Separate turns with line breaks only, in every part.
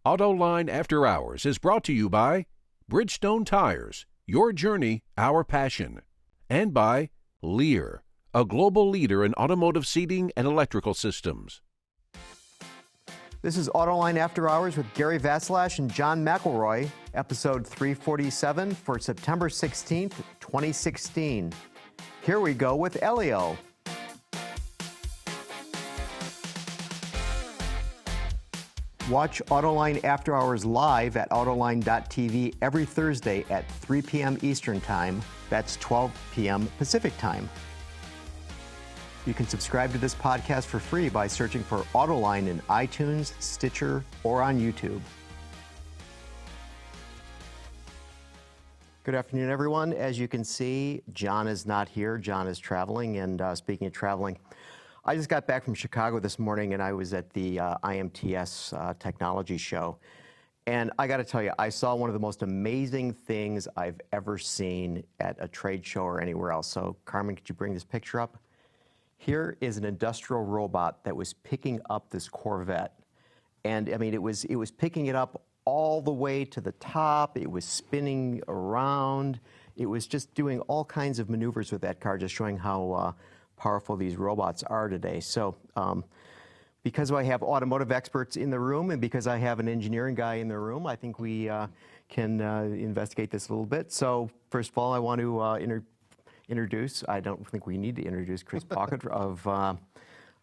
Autoline After Hours is brought to you by Bridgestone Tires, your journey, our passion, and by Lear, a global leader in automotive seating and electrical systems.
This is Autoline After Hours with Gary Vasilash and John McElroy, episode 347 for September 16th, 2016. Here we go with Elio. Watch Autoline After Hours live at Autoline.tv every Thursday at 3 p.m. Eastern Time. That's 12 p.m. Pacific Time. You can subscribe to this podcast for free by searching for Autoline in iTunes, Stitcher, or on YouTube. Good afternoon, everyone. As you can see, John is not here. John is traveling, and speaking of traveling, I just got back from Chicago this morning, and I was at the IMTS Technology Show. And I got to tell you, I saw one of the most amazing things I've ever seen at a trade show or anywhere else. So, Carmen, could you bring this picture up? Here is an industrial robot that was picking up this Corvette. And, I mean, it was picking it up all the way to the top. It was spinning around. It was just doing all kinds of maneuvers with that car, just showing how powerful these robots are today. So because I have automotive experts in the room and because I have an engineering guy in the room, I think we can investigate this a little bit. So first of all, I want to introduce, I don't think we need to introduce Chris Paukert of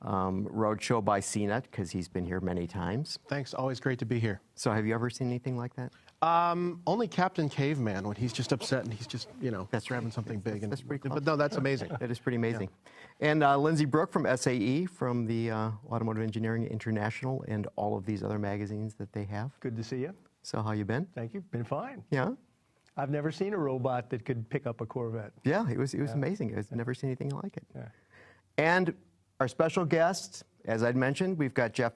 Roadshow by CNET, because he's been here many times.
Thanks, always great to be here.
So have you ever seen anything like that?
Only Captain Caveman, when he's just upset and he's just,
that's
grabbing something big.
That's pretty cool.
But no, that's amazing.
That is pretty amazing. Yeah. And Lindsay, Brooke from SAE, from the Automotive Engineering International and all of these other magazines that they have.
Good to see you.
So how you been?
Thank you. Been fine.
Yeah?
I've never seen a robot that could pick up a Corvette.
Yeah, it was amazing. I've never seen anything like it.
Yeah.
And our special guest, as I'd mentioned, we've got Jeff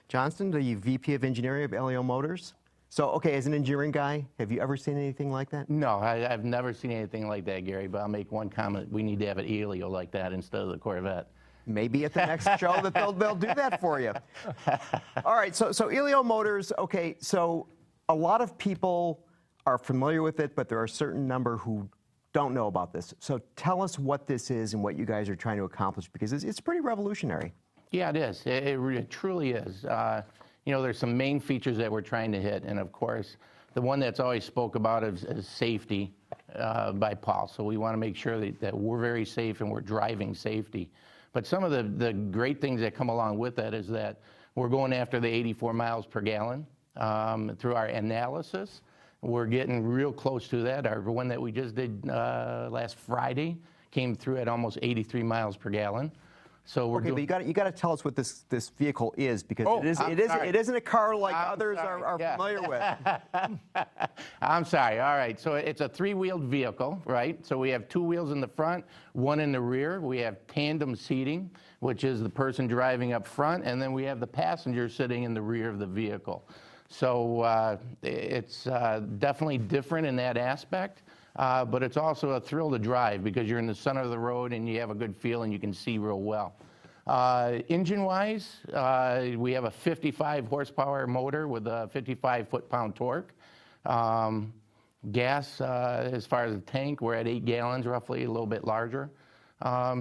Johnston, the VP of Engineering of Elio Motors. So, okay, as an engineering guy, have you ever seen anything like that?
No, I've never seen anything like that, Gary, but I'll make one comment. We need to have an Elio like that instead of the Corvette.
Maybe at the next show that they'll do that for you. All right, so Elio Motors, okay, so a lot of people are familiar with it, but there are a certain number who don't know about this. So tell us what this is and what you guys are trying to accomplish, because it's pretty revolutionary.
Yeah, it is. It truly is. There's some main features that we're trying to hit, and of course, the one that's always spoke about is safety by Paul. So we want to make sure that we're very safe and we're driving safety. But some of the great things that come along with that is that we're going after the 84 miles per gallon through our analysis. We're getting real close to that. Our one that we just did last Friday came through at almost 83 miles per gallon. So we're
but you got to tell us what this vehicle is, because it isn't a car like others are familiar with.
I'm sorry. All right. So it's a three-wheeled vehicle, right? So we have two wheels in the front, one in the rear. We have tandem seating, which is the person driving up front, and then we have the passenger sitting in the rear of the vehicle. So it's definitely different in that aspect. But it's also a thrill to drive because you're in the center of the road and you have a good feel and you can see real well. Engine-wise, we have a 55 horsepower motor with a 55 foot-pound torque. Gas, as far as the tank, we're at 8 gallons roughly, a little bit larger.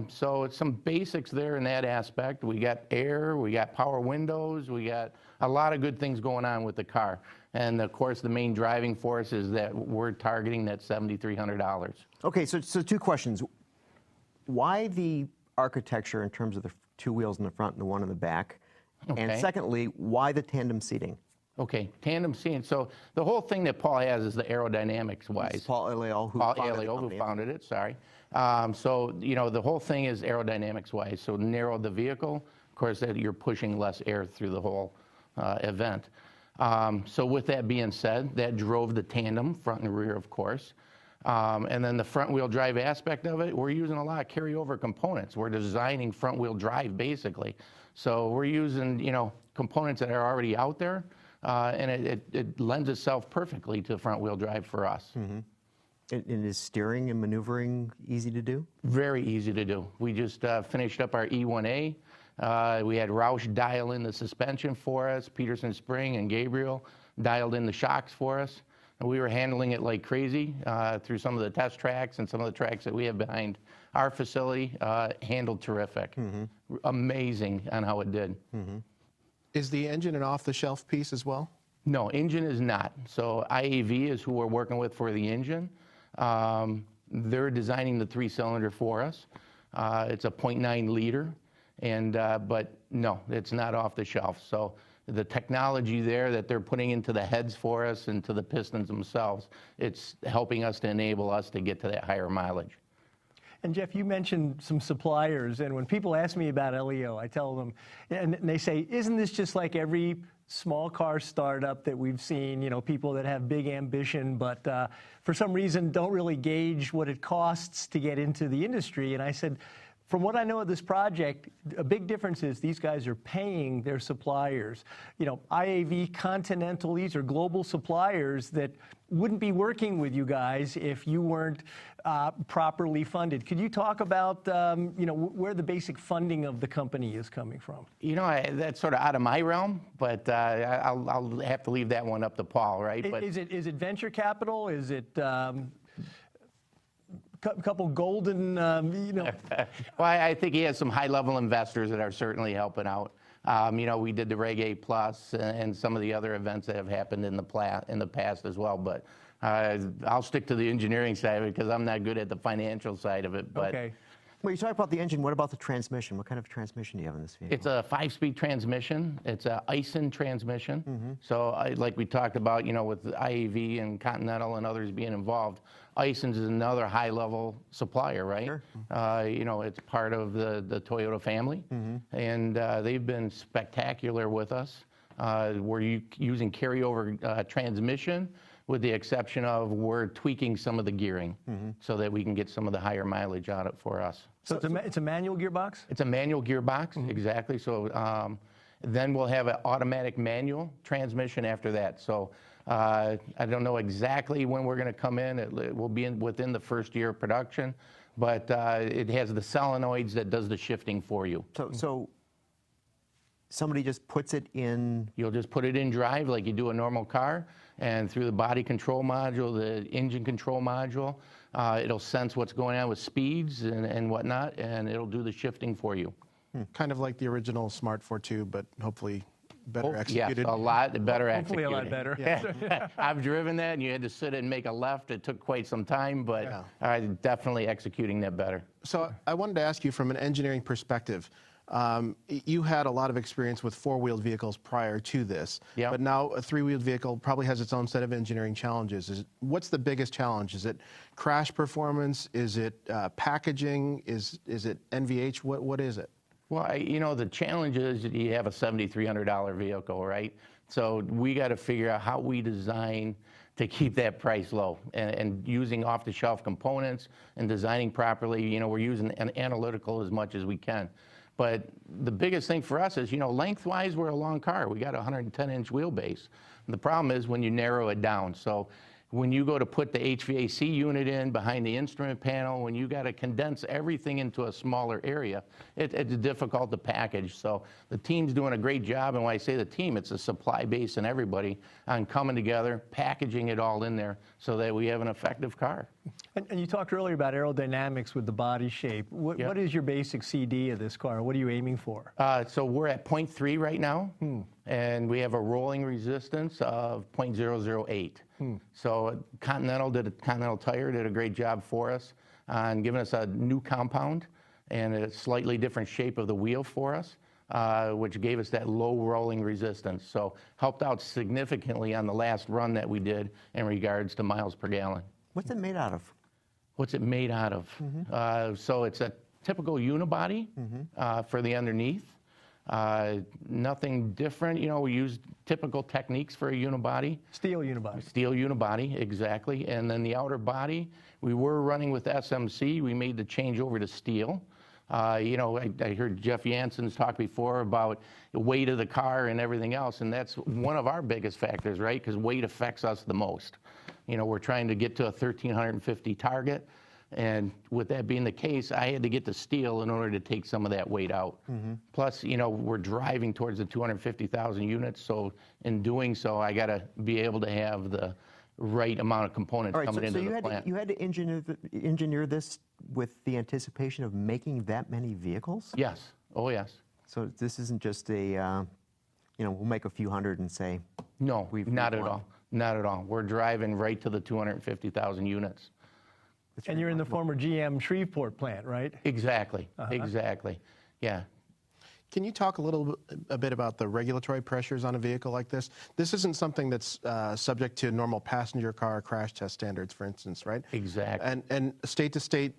So it's some basics there in that aspect. We got air, we got power windows, we got a lot of good things going on with the car. And of course, the main driving force is that we're targeting that $7,300.
Okay, so two questions. Why the architecture in terms of the two wheels in the front and the one in the back? Okay. And secondly, why the tandem seating?
Okay, tandem seating. So the whole thing that Paul has is the aerodynamics-wise.
Paul Elio, who
founded it, sorry. So, the whole thing is aerodynamics-wise. So narrow the vehicle. Of course, that you're pushing less air through the whole event. So with that being said, that drove the tandem, front and rear, of course. And then the front-wheel drive aspect of it, we're using a lot of carryover components. We're designing front-wheel drive, basically. So we're using, components that are already out there, and it lends itself perfectly to front-wheel drive for us.
Mm-hmm. And is steering and maneuvering easy to do?
Very easy to do. We just finished up our E1A. We had Roush dial in the suspension for us. Peterson Spring and Gabriel dialed in the shocks for us. And we were handling it like crazy through some of the test tracks and some of the tracks that we have behind our facility. Handled terrific. Amazing on how it did.
Is the engine an off-the-shelf piece as well?
No, engine is not. So IAV is who we're working with for the engine. They're designing the 3-cylinder for us. It's a 0.9 liter, and but no, it's not off the shelf. So the technology there that they're putting into the heads for us and to the pistons themselves, it's helping us to enable us to get to that higher mileage.
And Jeff, you mentioned some suppliers, and when people ask me about Elio, I tell them, and they say, isn't this just like every small car startup that we've seen, you know, people that have big ambition, but for some reason don't really gauge what it costs to get into the industry? And I said, from what I know of this project, a big difference is these guys are paying their suppliers. You know, IAV, Continental, these are global suppliers that wouldn't be working with you guys if you weren't properly funded. Could you talk about, you know, where the basic funding of the company is coming from?
You know, that's sort of out of my realm, but I'll have to leave that one up to Paul, right? But
Is it venture capital? Is it couple golden, you know?
Well, I think he has some high-level investors that are certainly helping out. You know, we did the Reg A Plus and some of the other events that have happened in the past as well. But I'll stick to the engineering side of it because I'm not good at the financial side of it. But
Okay.
Well, you talk about the engine. What about the transmission? What kind of transmission do you have in this vehicle?
it's a 5-speed transmission. It's a Eisen transmission. So like we talked about, you know, with the IAV and Continental and others being involved, Eisen is another high-level supplier, right?
Sure.
You know, it's part of the Toyota family, and they've been spectacular with us. We're using carryover transmission, with the exception of we're tweaking some of the gearing so that we can get some of the higher mileage out of it for us.
So it's a manual gearbox?
It's a manual gearbox, exactly. So then we'll have an automatic manual transmission after that. So I don't know exactly when we're going to come in. It will be within the first year of production, but it has the solenoids that does the shifting for you.
So somebody just puts it in.
You'll just put it in drive like you do a normal car, and through the body control module, the engine control module, it'll sense what's going on with speeds and whatnot, and it'll do the shifting for you.
Kind of like the original Smart 4.2, but hopefully better executed.
Yes, a lot better
Hopefully
executed.
a lot better.
Yeah. I've driven that, and you had to sit and make a left. It took quite some time, but definitely executing that better.
So I wanted to ask you from an engineering perspective, you had a lot of experience with 4-wheeled vehicles prior to this, but now a 3-wheeled vehicle probably has its own set of engineering challenges. What's the biggest challenge? Is it crash performance? Is it packaging? Is it NVH? What is it?
Well, you know, the challenge is that you have a $7,300 vehicle, right? So we got to figure out how we design to keep that price low, and using off-the-shelf components and designing properly. You know, we're using an analytical as much as we can. But the biggest thing for us is, you know, lengthwise, we're a long car. We got a 110-inch wheelbase. And the problem is when you narrow it down. So when you go to put the HVAC unit in behind the instrument panel, when you got to condense everything into a smaller area, it's difficult to package. So the team's doing a great job. And when I say the team, it's a supply base and everybody on coming together, packaging it all in there so that we have an effective car.
And you talked earlier about aerodynamics with the body shape. What is your basic CD of this car? What are you aiming for?
So we're at 0.3 right now, and we have a rolling resistance of 0.008. So Continental Tire did a great job for us on giving us a new compound and a slightly different shape of the wheel for us, which gave us that low rolling resistance. So helped out significantly on the last run that we did in regards to miles per gallon.
What's it made out of?
What's it made out of? So it's a typical unibody for the underneath. Nothing different. You know, we use typical techniques for a unibody.
Steel unibody.
Steel unibody, exactly. And then the outer body, we were running with SMC. We made the change over to steel. You know, I heard Jeff Jansen's talk before about the weight of the car and everything else, and that's one of our biggest factors, right? Because weight affects us the most. You know, we're trying to get to a 1,350 target. And with that being the case, I had to get the steel in order to take some of that weight out. Plus, you know, we're driving towards the 250,000 units, so in doing so, I got to be able to have the right amount of components coming into the plant.
You had to engineer this with the anticipation of making that many vehicles?
Yes. Oh, yes.
So this isn't just a, you know, we'll make a few hundred and say,
No, not at all. Not at all. We're driving right to the 250,000 units.
And you're in the former GM Shreveport plant, right?
Exactly. Exactly. Yeah.
Can you talk a bit about the regulatory pressures on a vehicle like this? This isn't something that's subject to normal passenger car crash test standards, for instance, right?
Exactly.
And state to state,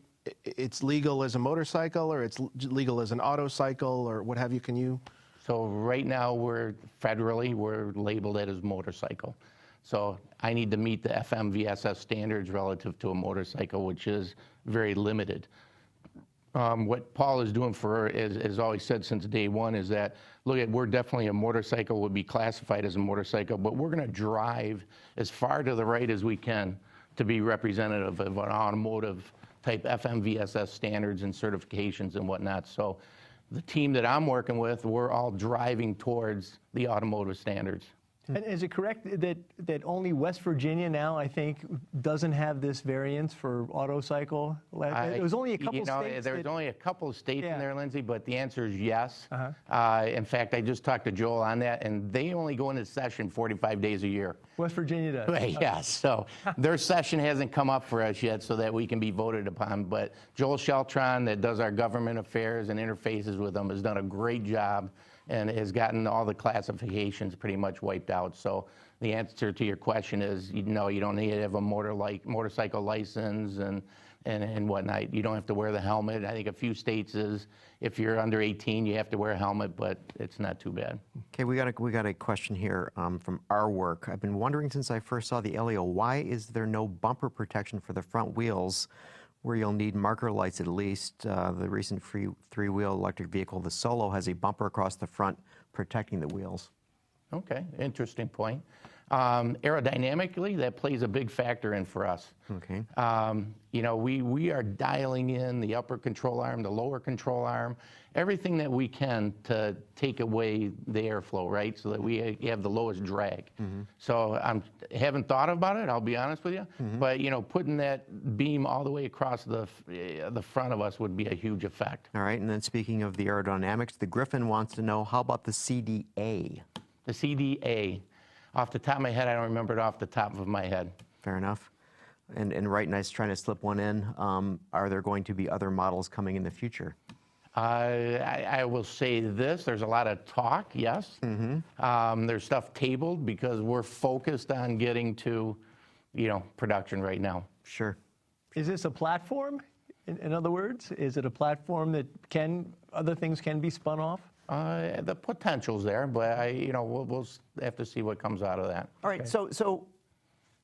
it's legal as a motorcycle, or it's legal as an auto cycle, or what have you? Can you?
So right now, we're labeled it as motorcycle. So I need to meet the FMVSS standards relative to a motorcycle, which is very limited. What Paul is doing for, as always said since day one, is that, look, we're definitely a motorcycle, would be classified as a motorcycle, but we're going to drive as far to the right as we can to be representative of an automotive type FMVSS standards and certifications and whatnot. So the team that I'm working with, we're all driving towards the automotive standards.
And is it correct that only West Virginia now, I think, doesn't have this variance for auto cycle? It was only a couple states.
There's only a couple of states in there, Lindsay, but the answer is yes. In fact, I just talked to Joel on that, and they only go into session 45 days a year.
West Virginia does.
Yes, so their session hasn't come up for us yet so that we can be voted upon, but Joel Sheltron, that does our government affairs and interfaces with them, has done a great job and has gotten all the classifications pretty much wiped out. So the answer to your question is, no, you don't need to have a motorcycle license and whatnot. You don't have to wear the helmet. I think a few states is, if you're under 18, you have to wear a helmet, but it's not too bad.
Okay, we got a question here from our work. I've been wondering since I first saw the Elio, why is there no bumper protection for the front wheels, where you'll need marker lights at least? The recent three-wheel electric vehicle, the Solo, has a bumper across the front protecting the wheels.
Okay, interesting point. Aerodynamically, that plays a big factor in for us.
Okay.
You know, we are dialing in the upper control arm, the lower control arm, everything that we can to take away the airflow, right? So that we have the lowest drag. So I haven't thought about it, I'll be honest with you. But, you know, putting that beam all the way across the front of us would be a huge effect.
All right, and then speaking of the aerodynamics, the Griffin wants to know, how about the CDA?
The CDA. Off the top of my head, I don't remember it off the top of my head.
Fair enough. And right, nice trying to slip one in. Are there going to be other models coming in the future?
I will say this, there's a lot of talk, yes. There's stuff tabled because we're focused on getting to, you know, production right now.
Sure.
Is this a platform? In other words, is it a platform that other things can be spun off?
The potential's there, but you know, we'll have to see what comes out of that.
All right, so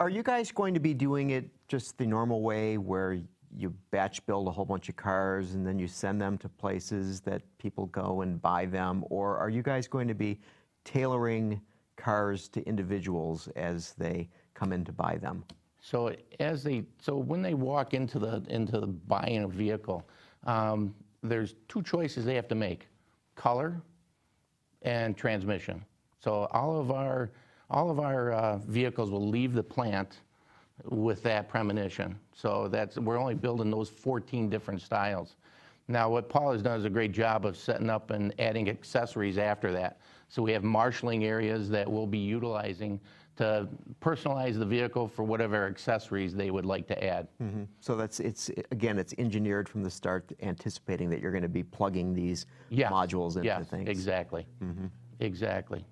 are you guys going to be doing it just the normal way, where you batch build a whole bunch of cars and then you send them to places that people go and buy them? Or are you guys going to be tailoring cars to individuals as they come in to buy them?
So when they walk into the buying a vehicle, there's two choices they have to make: color and transmission. So all of our vehicles will leave the plant with that premonition. So we're only building those 14 different styles. Now, what Paul has done is a great job of setting up and adding accessories after that. So we have marshaling areas that we'll be utilizing to personalize the vehicle for whatever accessories they would like to add.
So it's engineered from the start, anticipating that you're going to be plugging these modules into things.
Exactly. Exactly.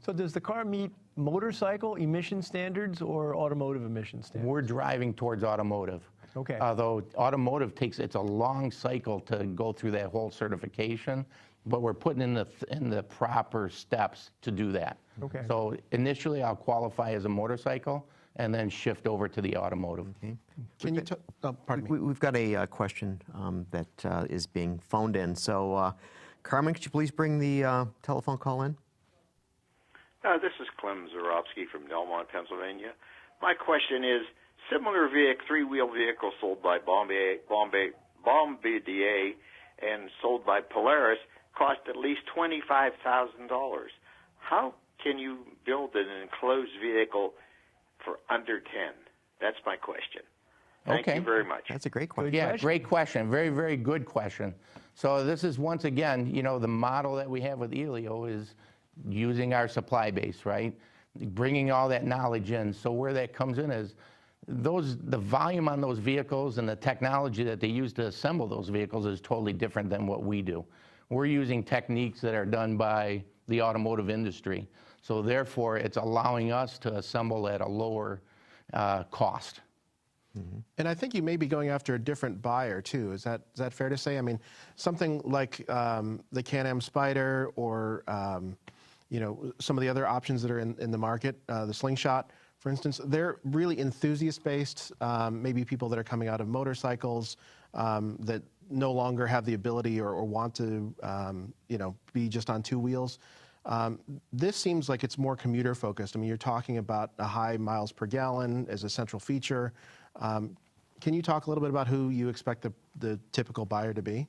So does the car meet motorcycle emission standards or automotive emission standards?
We're driving towards automotive.
Okay.
Although automotive it's a long cycle to go through that whole certification, but we're putting in the proper steps to do that.
Okay.
So initially I'll qualify as a motorcycle and then shift over to the automotive.
Okay.
Can you pardon me.
We've got a question that is being phoned in. So, Carmen, could you please bring the telephone call in?
This is Clem Zarowski from Delmont, Pennsylvania. My question is, Similar vehicle, three-wheel vehicle sold by Bombardier and sold by Polaris cost at least $25,000. How can you build an enclosed vehicle for under 10? That's my question. Thank you very much.
That's a great question.
Yeah, great question. Very, very good question. So this is, once again, you know, the model that we have with Elio is using our supply base, right? Bringing all that knowledge in. So where that comes in is the volume on those vehicles and the technology that they use to assemble those vehicles is totally different than what we do. We're using techniques that are done by the automotive industry. So therefore, it's allowing us to assemble at a lower cost.
Mm-hmm. And I think you may be going after a different buyer too. Is that fair to say? I mean, something like the Can-Am Spyder or you know, some of the other options that are in the market, the Slingshot, for instance, they're really enthusiast-based. Maybe people that are coming out of motorcycles that no longer have the ability or want to, you know, be just on two wheels. This seems like it's more commuter-focused. I mean, you're talking about a high miles per gallon as a central feature. Can you talk a little bit about who you expect the typical buyer to be?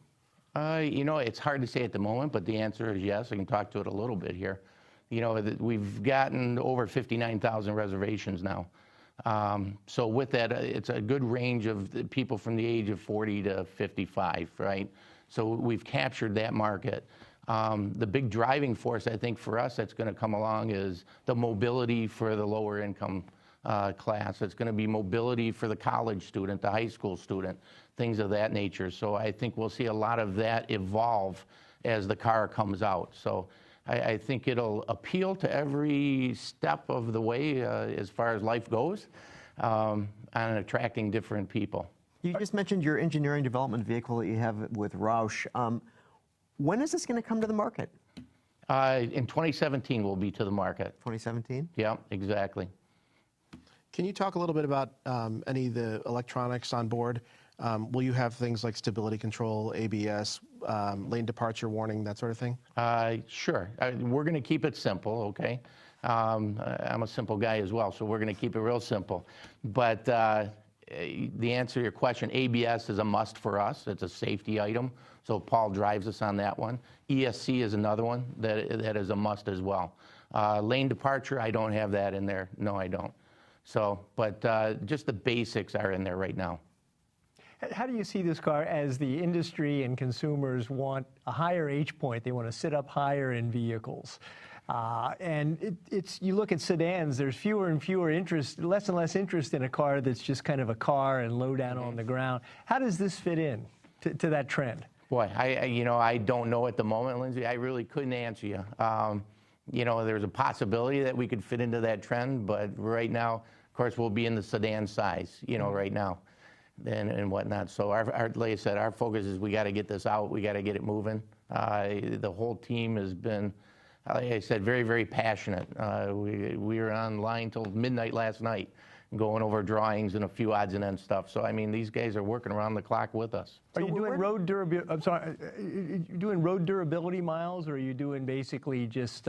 You know, it's hard to say at the moment, but the answer is yes. I can talk to it a little bit here. You know, we've gotten over 59,000 reservations now. So with that, it's a good range of people from the age of 40 to 55, right? So we've captured that market. The big driving force, I think, for us that's going to come along is the mobility for the lower income class. It's going to be mobility for the college student, the high school student, things of that nature. So I think we'll see a lot of that evolve as the car comes out. So I think it'll appeal to every step of the way as far as life goes on attracting different people.
You just mentioned your engineering development vehicle that you have with Roush. When is this going to come to the market?
In 2017, we'll be to the market.
2017?
Yeah, exactly.
Can you talk a little bit about any of the electronics on board? Will you have things like stability control, ABS, lane departure warning, that sort of thing?
Sure. We're going to keep it simple, okay? I'm a simple guy as well, so we're going to keep it real simple. But the answer to your question, ABS is a must for us. It's a safety item, so Paul drives us on that one. ESC is another one that is a must as well. Lane departure, I don't have that in there. No, I don't. So, but just the basics are in there right now.
How do you see this car as the industry and consumers want a higher H point? They want to sit up higher in vehicles. And you look at sedans, there's fewer and fewer interest, less and less interest in a car that's just kind of a car and low down on the ground. How does this fit in to that trend?
Boy, you know, I don't know at the moment, Lindsay. I really couldn't answer you. You know, there's a possibility that we could fit into that trend, but right now, of course, we'll be in the sedan size, you know, right now and whatnot. So, like I said, our focus is we got to get this out. We got to get it moving. The whole team has been, like I said, very, very passionate. We were online till midnight last night, going over drawings and a few odds and ends stuff. So I mean, these guys are working around the clock with us.
Are you doing road durability? I'm sorry, you doing road durability miles, or are you doing basically just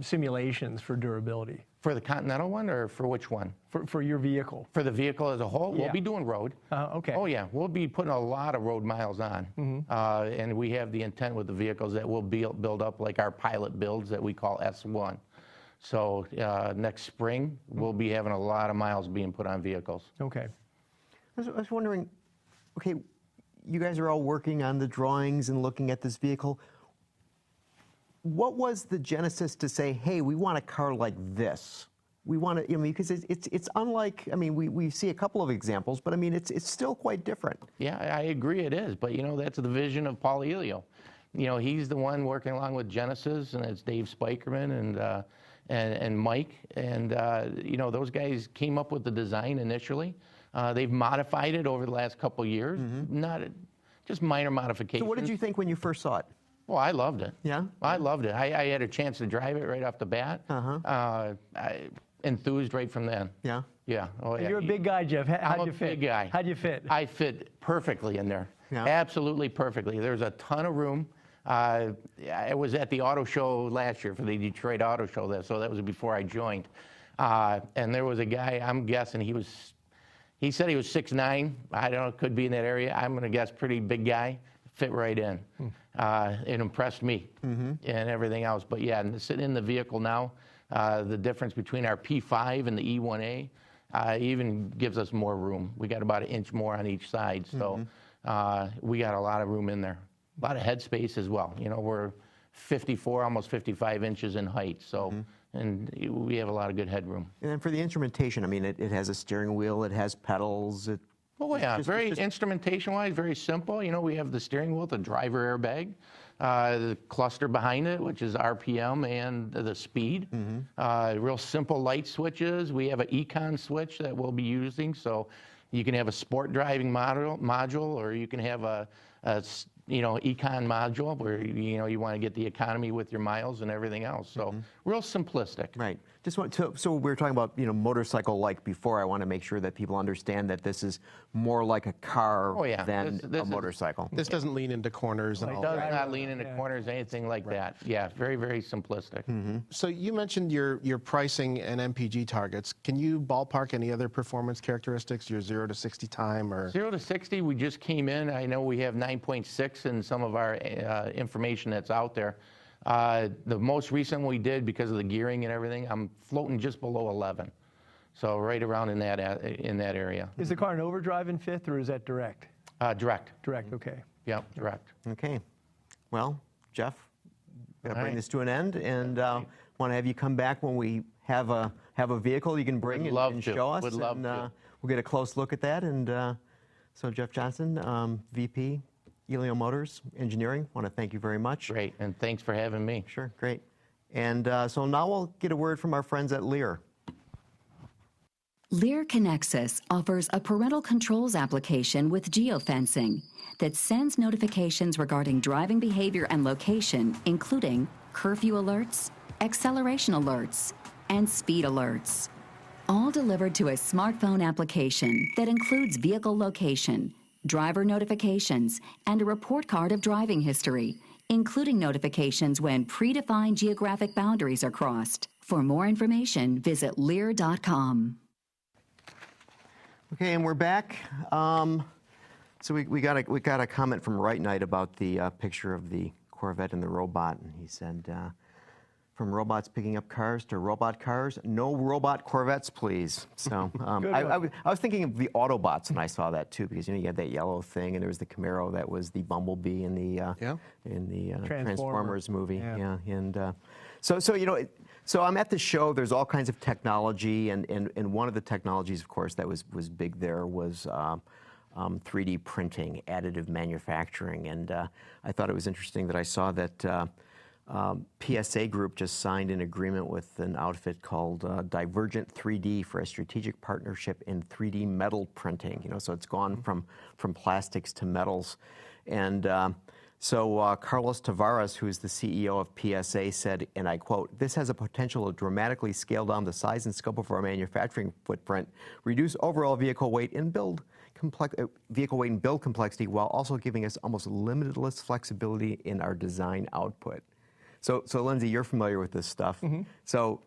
simulations for durability?
For the Continental one, or for which one?
For your vehicle.
For the vehicle as a whole,
yeah.
We'll be doing road.
Okay.
Oh yeah, we'll be putting a lot of road miles on, and we have the intent with the vehicles that we'll build up like our pilot builds that we call S1. So next spring, we'll be having a lot of miles being put on vehicles.
Okay.
I was wondering, okay, you guys are all working on the drawings and looking at this vehicle. What was the genesis to say, hey, we want a car like this? We want to, I mean, because it's unlike, I mean, we see a couple of examples, but I mean, it's still quite different.
Yeah, I agree it is, but you know, that's the vision of Paul Elio. You know, he's the one working along with Genesis, and it's Dave Spikerman and Mike, and you know, those guys came up with the design initially. They've modified it over the last couple of years, not just minor modifications.
So what did you think when you first saw it?
Well, I loved it.
Yeah?
I loved it. I had a chance to drive it right off the bat. I enthused right from then.
Yeah?
Yeah. Oh, yeah.
You're a big guy, Jeff. How'd you fit?
I'm a big guy.
How'd you fit?
I fit perfectly in there.
Yeah.
Absolutely perfectly. There's a ton of room. I was at the auto show last year for the Detroit Auto Show, so that was before I joined. And there was a guy, I'm guessing he was He said he was 6'9". I don't know, could be in that area. I'm going to guess pretty big guy. Fit right in. It impressed me and everything else. But yeah, sitting in the vehicle now, the difference between our P5 and the E1A even gives us more room. We got about 1 inch more on each side, so we got a lot of room in there. A lot of headspace as well. You know, we're 54, almost 55 inches in height, so and we have a lot of good headroom.
And then for the instrumentation, I mean, it has a steering wheel, it has pedals.
Oh yeah, instrumentation-wise, very simple. You know, we have the steering wheel, the driver airbag, the cluster behind it, which is RPM and the speed. Real simple light switches. We have an econ switch that we'll be using, so you can have a sport driving module, or you can have a econ module where you want to get the economy with your miles and everything else. So real simplistic.
Right. So we were talking about motorcycle like before. I want to make sure that people understand that this is more like a car than a motorcycle.
This doesn't lean into corners and all that.
It does not lean into corners, anything like that. Yeah, very, very simplistic.
So you mentioned your pricing and MPG targets. Can you ballpark any other performance characteristics, your 0 to 60 time? Or
0 to 60, we just came in. I know we have 9.6 in some of our information that's out there. The most recent we did, because of the gearing and everything, I'm floating just below 11. So right around in that area.
Is the car an overdrive in fifth, or is that direct?
Direct.
Direct, okay.
Yeah, direct.
Okay. Well, Jeff, got to bring this to an end, and want to have you come back when we have a vehicle you can bring and show us.
Would love to.
We'll get a close look at that. And so Jeff Johnston, VP, Elio Motors Engineering, want to thank you very much.
Great, and thanks for having me.
Sure, great. And so now we'll get a word from our friends at Lear.
Lear Connexus offers a parental controls application with geofencing that sends notifications regarding driving behavior and location, including curfew alerts, acceleration alerts, and speed alerts. All delivered to a smartphone application that includes vehicle location, driver notifications, and a report card of driving history, including notifications when predefined geographic boundaries are crossed. For more information, visit Lear.com.
Okay, and we're back. So we got a comment from Right Knight about the picture of the Corvette and the robot, and he said, from robots picking up cars to robot cars, no robot Corvettes, please. So I was thinking of the Autobots when I saw that too, because you had that yellow thing, and there was the Camaro that was the Bumblebee in the Transformers movie. Yeah. And so I'm at the show. There's all kinds of technology, and one of the technologies, of course, that was big there was 3D printing, additive manufacturing, and I thought it was interesting that I saw that. PSA Group just signed an agreement with an outfit called Divergent 3D for a strategic partnership in 3D metal printing. So it's gone from plastics to metals, and so Carlos Tavares, who is the CEO of PSA, said, and I quote, "This has a potential to dramatically scale down the size and scope of our manufacturing footprint, reduce overall vehicle weight and build complexity, while also giving us almost limitless flexibility in our design output." So Lindsay, you're familiar with this stuff. So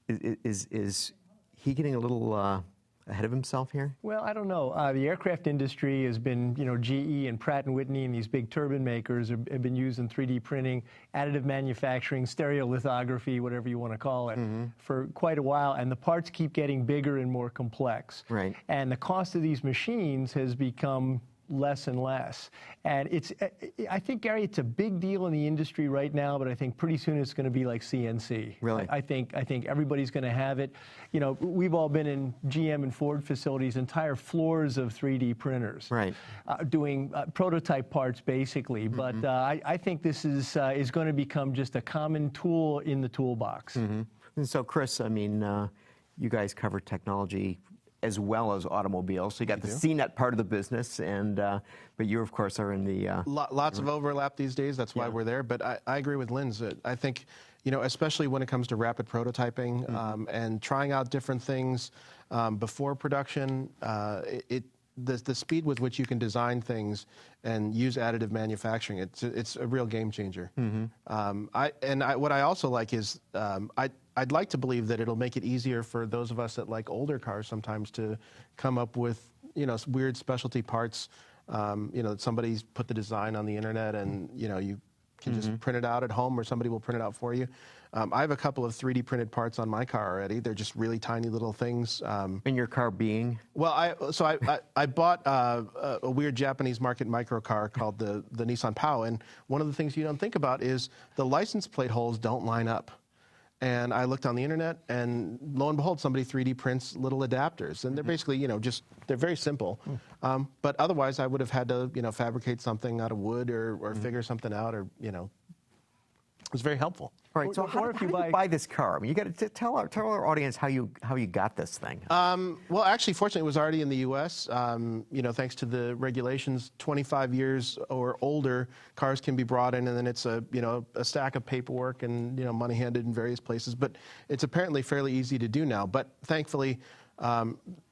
is he getting a little ahead of himself here?
Well, I don't know. The aircraft industry has been, GE and Pratt & Whitney and these big turbine makers have been using 3D printing, additive manufacturing, stereolithography, whatever you want to call it, for quite a while. And the parts keep getting bigger and more complex.
Right.
And the cost of these machines has become less and less. And I think, Gary, it's a big deal in the industry right now, but I think pretty soon it's going to be like CNC.
Really?
I think everybody's going to have it. We've all been in GM and Ford facilities, entire floors of 3D printers.
Right.
Doing prototype parts, basically. But I think this is going to become just a common tool in the toolbox.
And so, Chris, I mean, you guys cover technology as well as automobiles. So you got the CNET part of the business, and but you, of course, are in the...
Lots of overlap these days. That's why we're there. But I agree with Lindsay. I think, especially when it comes to rapid prototyping and trying out different things before production, the speed with which you can design things and use additive manufacturing, it's a real game changer. What I also like is I'd like to believe that it'll make it easier for those of us that like older cars sometimes to come up with, weird specialty parts, that somebody's put the design on the internet and, you can just print it out at home or somebody will print it out for you. I have a couple of 3D printed parts on my car already. They're just really tiny little things.
In your car being?
Well, I bought a weird Japanese market micro car called the Nissan Pao, and one of the things you don't think about is the license plate holes don't line up. And I looked on the internet, and lo and behold, somebody 3D prints little adapters, and they're basically, they're very simple. But otherwise, I would have had to, fabricate something out of wood or figure something out, or it was very helpful.
All right. So how did you buy this car? I mean, you got to tell our audience how you got this thing.
Well, actually, fortunately, it was already in the U.S. Thanks to the regulations, 25 years or older cars can be brought in, and then it's a stack of paperwork and money handed in various places. But it's apparently fairly easy to do now. But thankfully,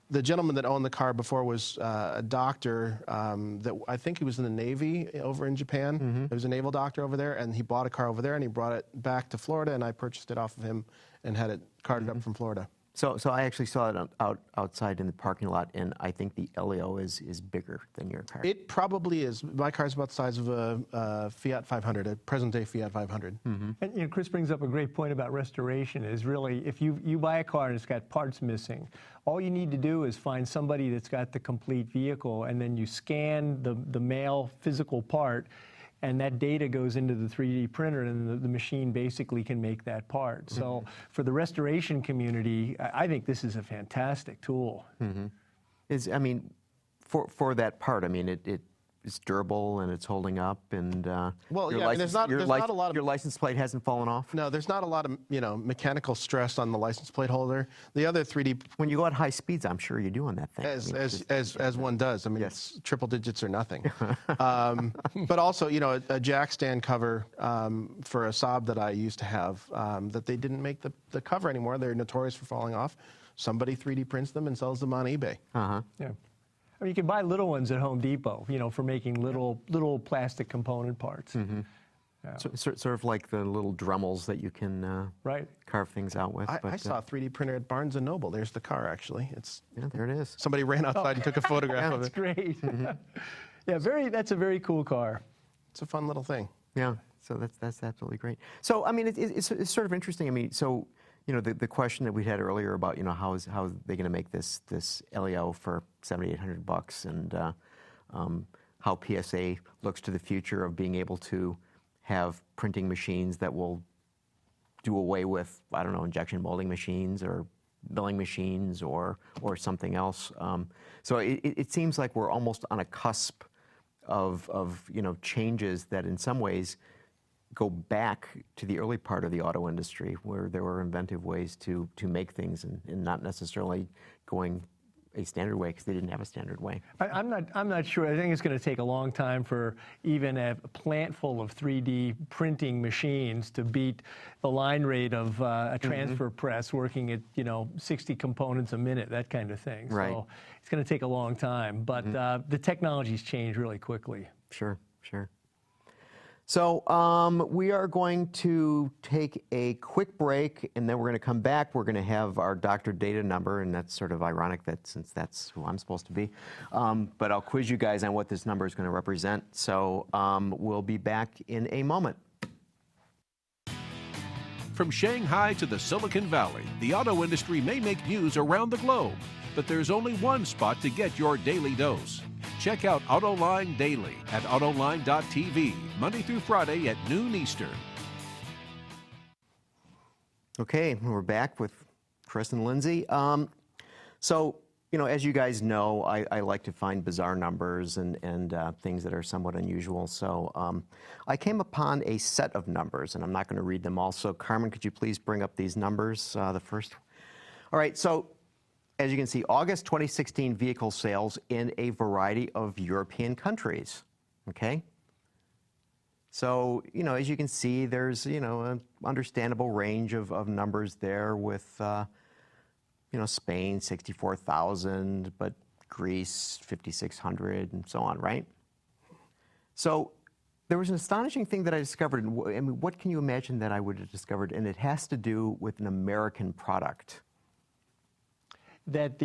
the gentleman that owned the car before was a doctor that I think he was in the Navy over in Japan. He was a naval doctor over there, and he bought a car over there, and he brought it back to Florida, and I purchased it off of him and had it carted up from Florida.
So I actually saw it outside in the parking lot, and I think the Elio is bigger than your car.
It probably is. My car's about the size of a Fiat 500, a present-day Fiat 500.
And Chris brings up a great point about restoration. Is really, if you buy a car and it's got parts missing, all you need to do is find somebody that's got the complete vehicle, and then you scan the mail physical part, and that data goes into the 3D printer, and the machine basically can make that part. So for the restoration community, I think this is a fantastic tool.
For that part, it's durable and it's holding up, and
well, yeah, there's not a lot of
your license plate hasn't fallen off.
No, there's not a lot of mechanical stress on the license plate holder. The other 3D,
when you go at high speeds, I'm sure you do on that thing.
As one does.
Yes.
It's triple digits or nothing. But also, a jack stand cover for a Saab that I used to have that they didn't make the cover anymore. They're notorious for falling off. Somebody 3D prints them and sells them on eBay.
Yeah. I mean, you can buy little ones at Home Depot, for making little plastic component parts.
Yeah. So, sort of like the little Dremels that you can carve things out with.
I saw a 3D printer at Barnes & Noble. There's the car, actually.
Yeah, there it is.
Somebody ran outside and took a photograph of it.
That's great. Yeah, that's a very cool car.
It's a fun little thing.
Yeah, so that's absolutely great. So, it's sort of interesting. So, the question that we had earlier about, how are they going to make this Elio for $7,800, and how PSA looks to the future of being able to have printing machines that will do away with, I don't know, injection molding machines or milling machines or something else. So it seems like we're almost on a cusp of changes that in some ways go back to the early part of the auto industry, where there were inventive ways to make things and not necessarily going a standard way, because they didn't have a standard way.
I'm not sure. I think it's going to take a long time for even a plant full of 3D printing machines to beat the line rate of a transfer press working at 60 components a minute, that kind of thing.
Right.
So it's going to take a long time, but the technology's changed really quickly.
Sure. So we are going to take a quick break, and then we're going to come back. We're going to have our doctor data number, and that's sort of ironic since that's who I'm supposed to be. But I'll quiz you guys on what this number is going to represent. So we'll be back in a moment.
From Shanghai to the Silicon Valley, the auto industry may make news around the globe, but there's only one spot to get your daily dose. Check out Autoline Daily at Autoline.tv, Monday through Friday at noon Eastern.
Okay, we're back with Chris and Lindsay. So, as you guys know, I like to find bizarre numbers and things that are somewhat unusual. So I came upon a set of numbers, and I'm not going to read them all. So, Carmen, could you please bring up these numbers, the first? All right, so as you can see, August 2016 vehicle sales in a variety of European countries, okay? So, as you can see, there's, an understandable range of numbers there with, Spain, 64,000, but Greece, 5,600, and so on, right? So, There was an astonishing thing that I discovered. I mean, what can you imagine that I would have discovered? And it has to do with an American product.
That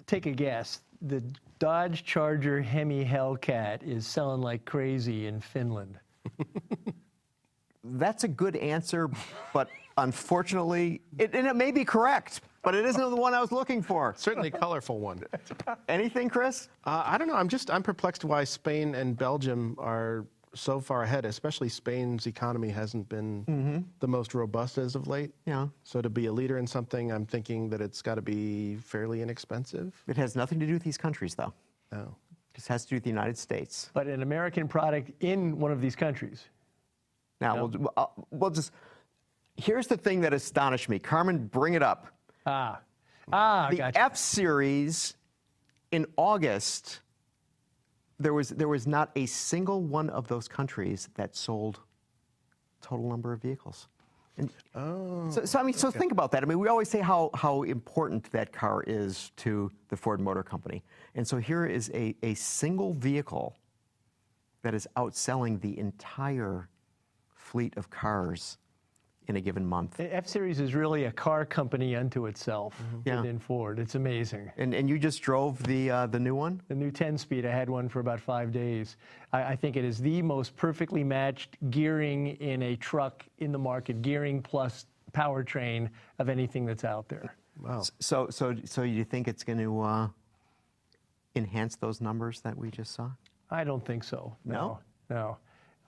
take a guess, the Dodge Charger Hemi Hellcat is selling like crazy in Finland.
That's a good answer, but unfortunately, and it may be correct, but it isn't the one I was looking for.
Certainly a colorful one.
Anything, Chris?
I don't know. I'm perplexed why Spain and Belgium are so far ahead, especially Spain's economy hasn't been the most robust as of late.
Yeah.
So to be a leader in something, I'm thinking that it's got to be fairly inexpensive.
It has nothing to do with these countries, though.
No.
It has to do with the United States.
But an American product in one of these countries.
Now, we'll just, here's the thing that astonished me. Carmen, bring it up. The
gotcha.
F-Series in August, there was not a single one of those countries that sold total number of vehicles. And so think about that. I mean, we always say how important that car is to the Ford Motor Company. And so here is a single vehicle that is outselling the entire fleet of cars in a given month.
F-Series is really a car company unto itself within Ford. It's amazing.
And you just drove the new one?
The new 10-speed. I had one for about 5 days. I think it is the most perfectly matched gearing in a truck in the market, gearing plus powertrain of anything that's out there.
Wow.
So you think it's going to enhance those numbers that we just saw?
I don't think so.
No?
No.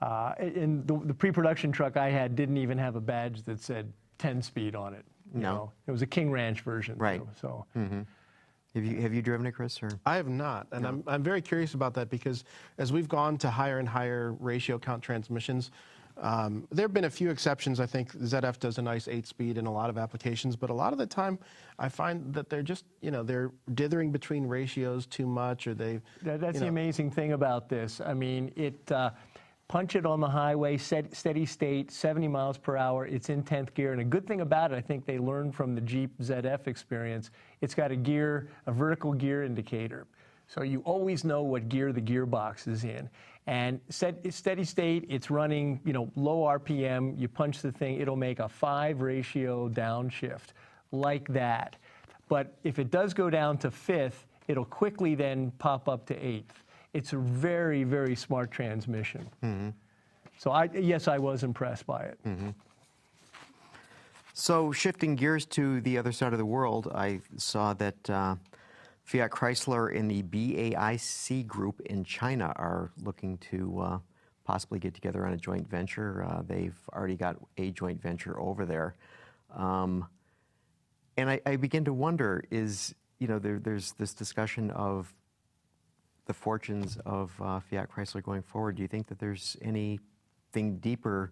And the pre-production truck I had didn't even have a badge that said 10-speed on it. You know? It was a King Ranch version.
Right.
So.
Have you driven it, Chris? Or?
I have not, and I'm very curious about that because as we've gone to higher and higher ratio count transmissions, there have been a few exceptions. I think ZF does a nice 8-speed in a lot of applications, but a lot of the time I find that they're just, they're dithering between ratios too much, or they.
That's the amazing thing about this. I mean, punch it on the highway, steady state, 70 miles per hour, it's in 10th gear. And a good thing about it, I think they learned from the Jeep ZF experience, it's got a vertical gear indicator. So you always know what gear the gearbox is in. And steady state, it's running, low RPM, you punch the thing, it'll make a 5 ratio downshift like that. But if it does go down to 5th, it'll quickly then pop up to 8th. It's a very, very smart transmission. So yes, I was impressed by it.
So shifting gears to the other side of the world, I saw that Fiat Chrysler and the BAIC group in China are looking to possibly get together on a joint venture. They've already got a joint venture over there. And I begin to wonder, there's this discussion of the fortunes of Fiat Chrysler going forward. Do you think that there's anything deeper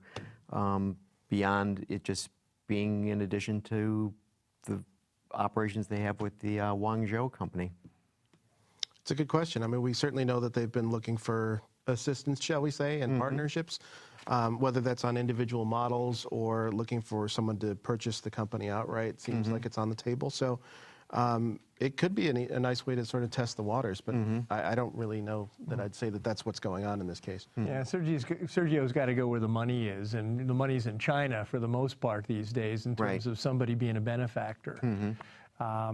beyond it just being in addition to the operations they have with the Guangzhou company?
It's a good question. I mean, we certainly know that they've been looking for assistance, shall we say, and partnerships, whether that's on individual models or looking for someone to purchase the company outright. Seems like it's on the table. So it could be a nice way to sort of test the waters, but I don't really know that I'd say that that's what's going on in this case.
Yeah, Sergio's got to go where the money is, and the money's in China for the most part these days in terms of somebody being a benefactor. I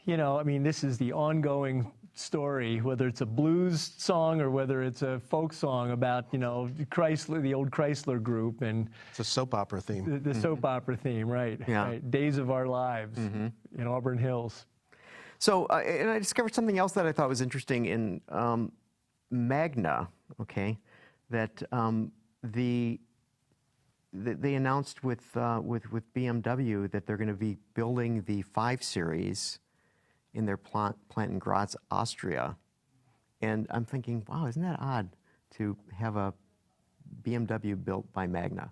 mean, this is the ongoing story, whether it's a blues song or whether it's a folk song about, Chrysler, the old Chrysler group. And
it's a soap opera theme.
The soap opera theme, right.
Yeah.
Right. Days of Our Lives in Auburn Hills.
So, and I discovered something else that I thought was interesting in Magna, that they announced with BMW that they're going to be building the 5 Series in their plant in Graz, Austria. And I'm thinking, wow, isn't that odd to have a BMW built by Magna?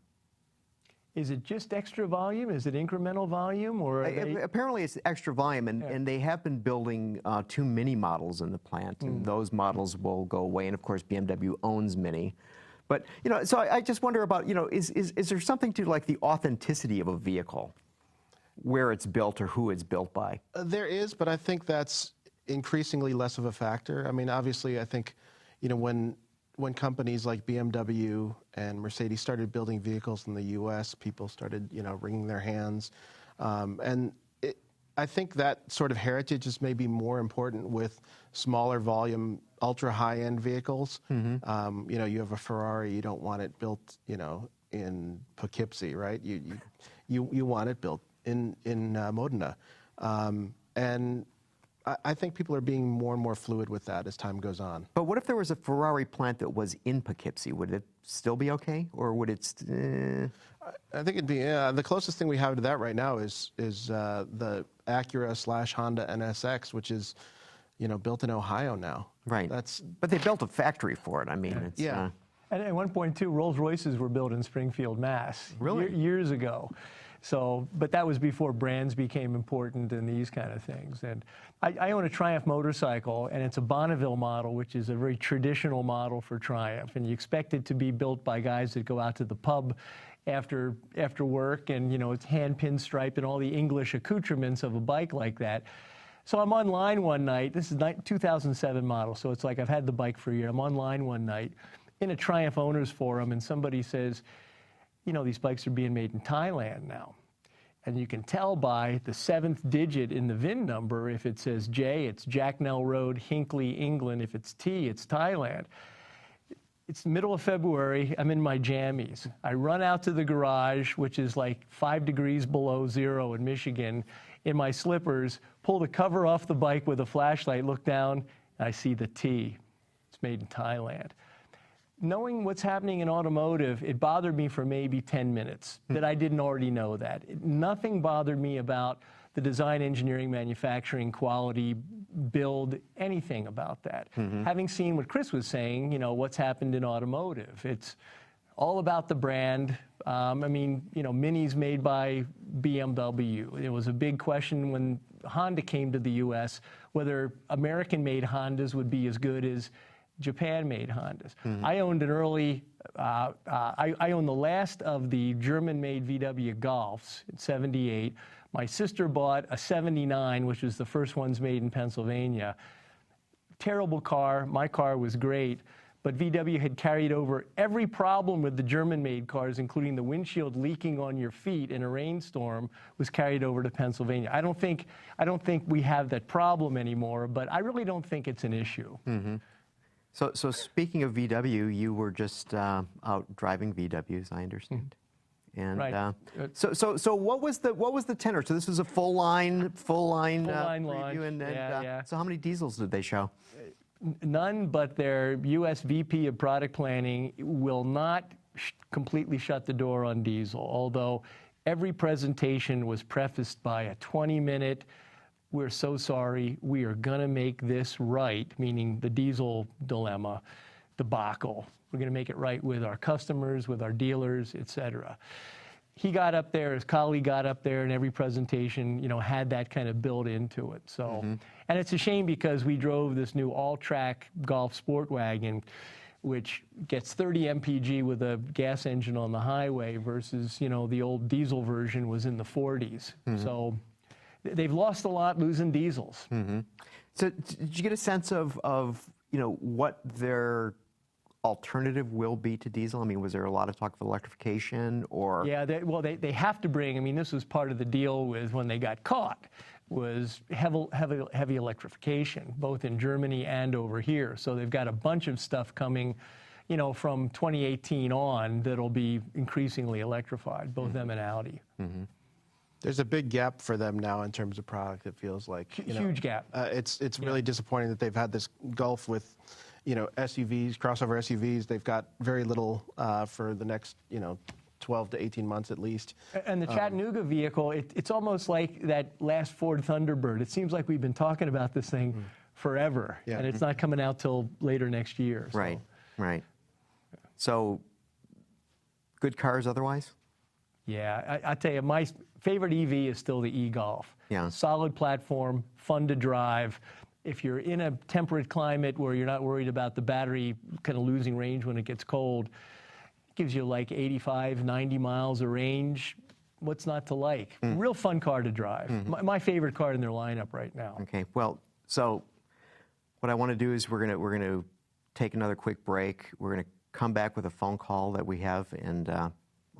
Is it just extra volume? Is it incremental volume? Or
apparently it's extra volume, and they have been building 2 Mini models in the plant, and those models will go away. And of course, BMW owns Mini. But, so I just wonder about, is there something to like the authenticity of a vehicle, where it's built or who it's built by?
There is, but I think that's increasingly less of a factor. I mean, obviously, I think, when when companies like BMW and Mercedes started building vehicles in the U.S., people started, wringing their hands. I think that sort of heritage is maybe more important with smaller volume, ultra high-end vehicles. Mm-hmm. You have a Ferrari, you don't want it built, in Poughkeepsie, right? You want it built in Modena. And I think people are being more and more fluid with that as time goes on.
But what if there was a Ferrari plant that was in Poughkeepsie? Would it still be okay, or would it?
I think it'd be the closest thing we have to that right now is the Acura/Honda NSX, which is, built in Ohio now.
Right. But they built a factory for it. I mean, it's,
yeah.
And at one point too, Rolls Royces were built in Springfield, Mass.
Really?
Years ago. So, but that was before brands became important and these kind of things. And I own a Triumph motorcycle, and it's a Bonneville model, which is a very traditional model for Triumph. And you expect it to be built by guys that go out to the pub after work, and it's hand pinstripe and all the English accoutrements of a bike like that. So I'm online one night. This is 2007 model, so it's like I've had the bike for a year. I'm online one night in a Triumph owners forum, and somebody says, these bikes are being made in Thailand now. And you can tell by the 7th digit in the VIN number. If it says J, it's Jacknell Road, Hinckley, England. If it's T, it's Thailand. It's the middle of February. I'm in my jammies. I run out to the garage, which is like 5 degrees below zero in Michigan, in my slippers, pull the cover off the bike with a flashlight, look down, and I see the T. It's made in Thailand. Knowing what's happening in automotive, it bothered me for maybe 10 minutes that I didn't already know that. Nothing bothered me about the design, engineering, manufacturing, quality, build, anything about that. Mm-hmm. Having seen what Chris was saying, what's happened in automotive, it's all about the brand. Minis made by BMW. It was a big question when Honda came to the U.S. whether American-made Hondas would be as good as Japan-made Hondas. Mm-hmm. I owned an early, I owned the last of the German-made VW Golfs in '78. My sister bought a '79, which was the first ones made in Pennsylvania. Terrible car. My car was great. But VW had carried over every problem with the German-made cars, including the windshield leaking on your feet in a rainstorm, was carried over to Pennsylvania. I don't think we have that problem anymore, but I really don't think it's an issue. Mm-hmm.
So speaking of VW, you were just out driving VWs, I understand. And
right.
So what was the tenor? So this was a full line
launch.
preview, and
Yeah.
So how many diesels did they show?
None, but their U.S. VP of product planning will not completely shut the door on diesel, although every presentation was prefaced by a 20-minute, we're so sorry, we are going to make this right, meaning the diesel dilemma, debacle. We're going to make it right with our customers, with our dealers, et cetera. He got up there, his colleague got up there, and every presentation, had that kind of built into it. So, And it's a shame because we drove this new all-track Golf Sport Wagon, which gets 30 mpg with a gas engine on the highway versus, the old diesel version was in the 40s. Mm-hmm. So they've lost a lot losing diesels.
Mm-hmm. So did you get a sense of what their alternative will be to diesel? I mean, was there a lot of talk of electrification or?
Yeah, they have to bring, this was part of the deal with when they got caught, was heavy electrification, both in Germany and over here. So they've got a bunch of stuff coming, from 2018 on that'll be increasingly electrified, both them and Audi. Mm-hmm.
There's a big gap for them now in terms of product, it feels like.
Huge gap.
It's really disappointing that they've had this gulf with, SUVs, crossover SUVs. They've got very little for the next, 12 to 18 months at least.
And the Chattanooga vehicle, it's almost like that last Ford Thunderbird. It seems like we've been talking about this thing forever, and it's not coming out till later next year. So.
Right. So, good cars otherwise?
Yeah, I tell you, my favorite EV is still the e-Golf.
Yeah.
Solid platform, fun to drive. If you're in a temperate climate where you're not worried about the battery kind of losing range when it gets cold, it gives you like 85, 90 miles of range. What's not to like? Real fun car to drive. Mm-hmm. My favorite car in their lineup right now.
Okay, well, so what I want to do is we're going to take another quick break. We're going to come back with a phone call that we have, and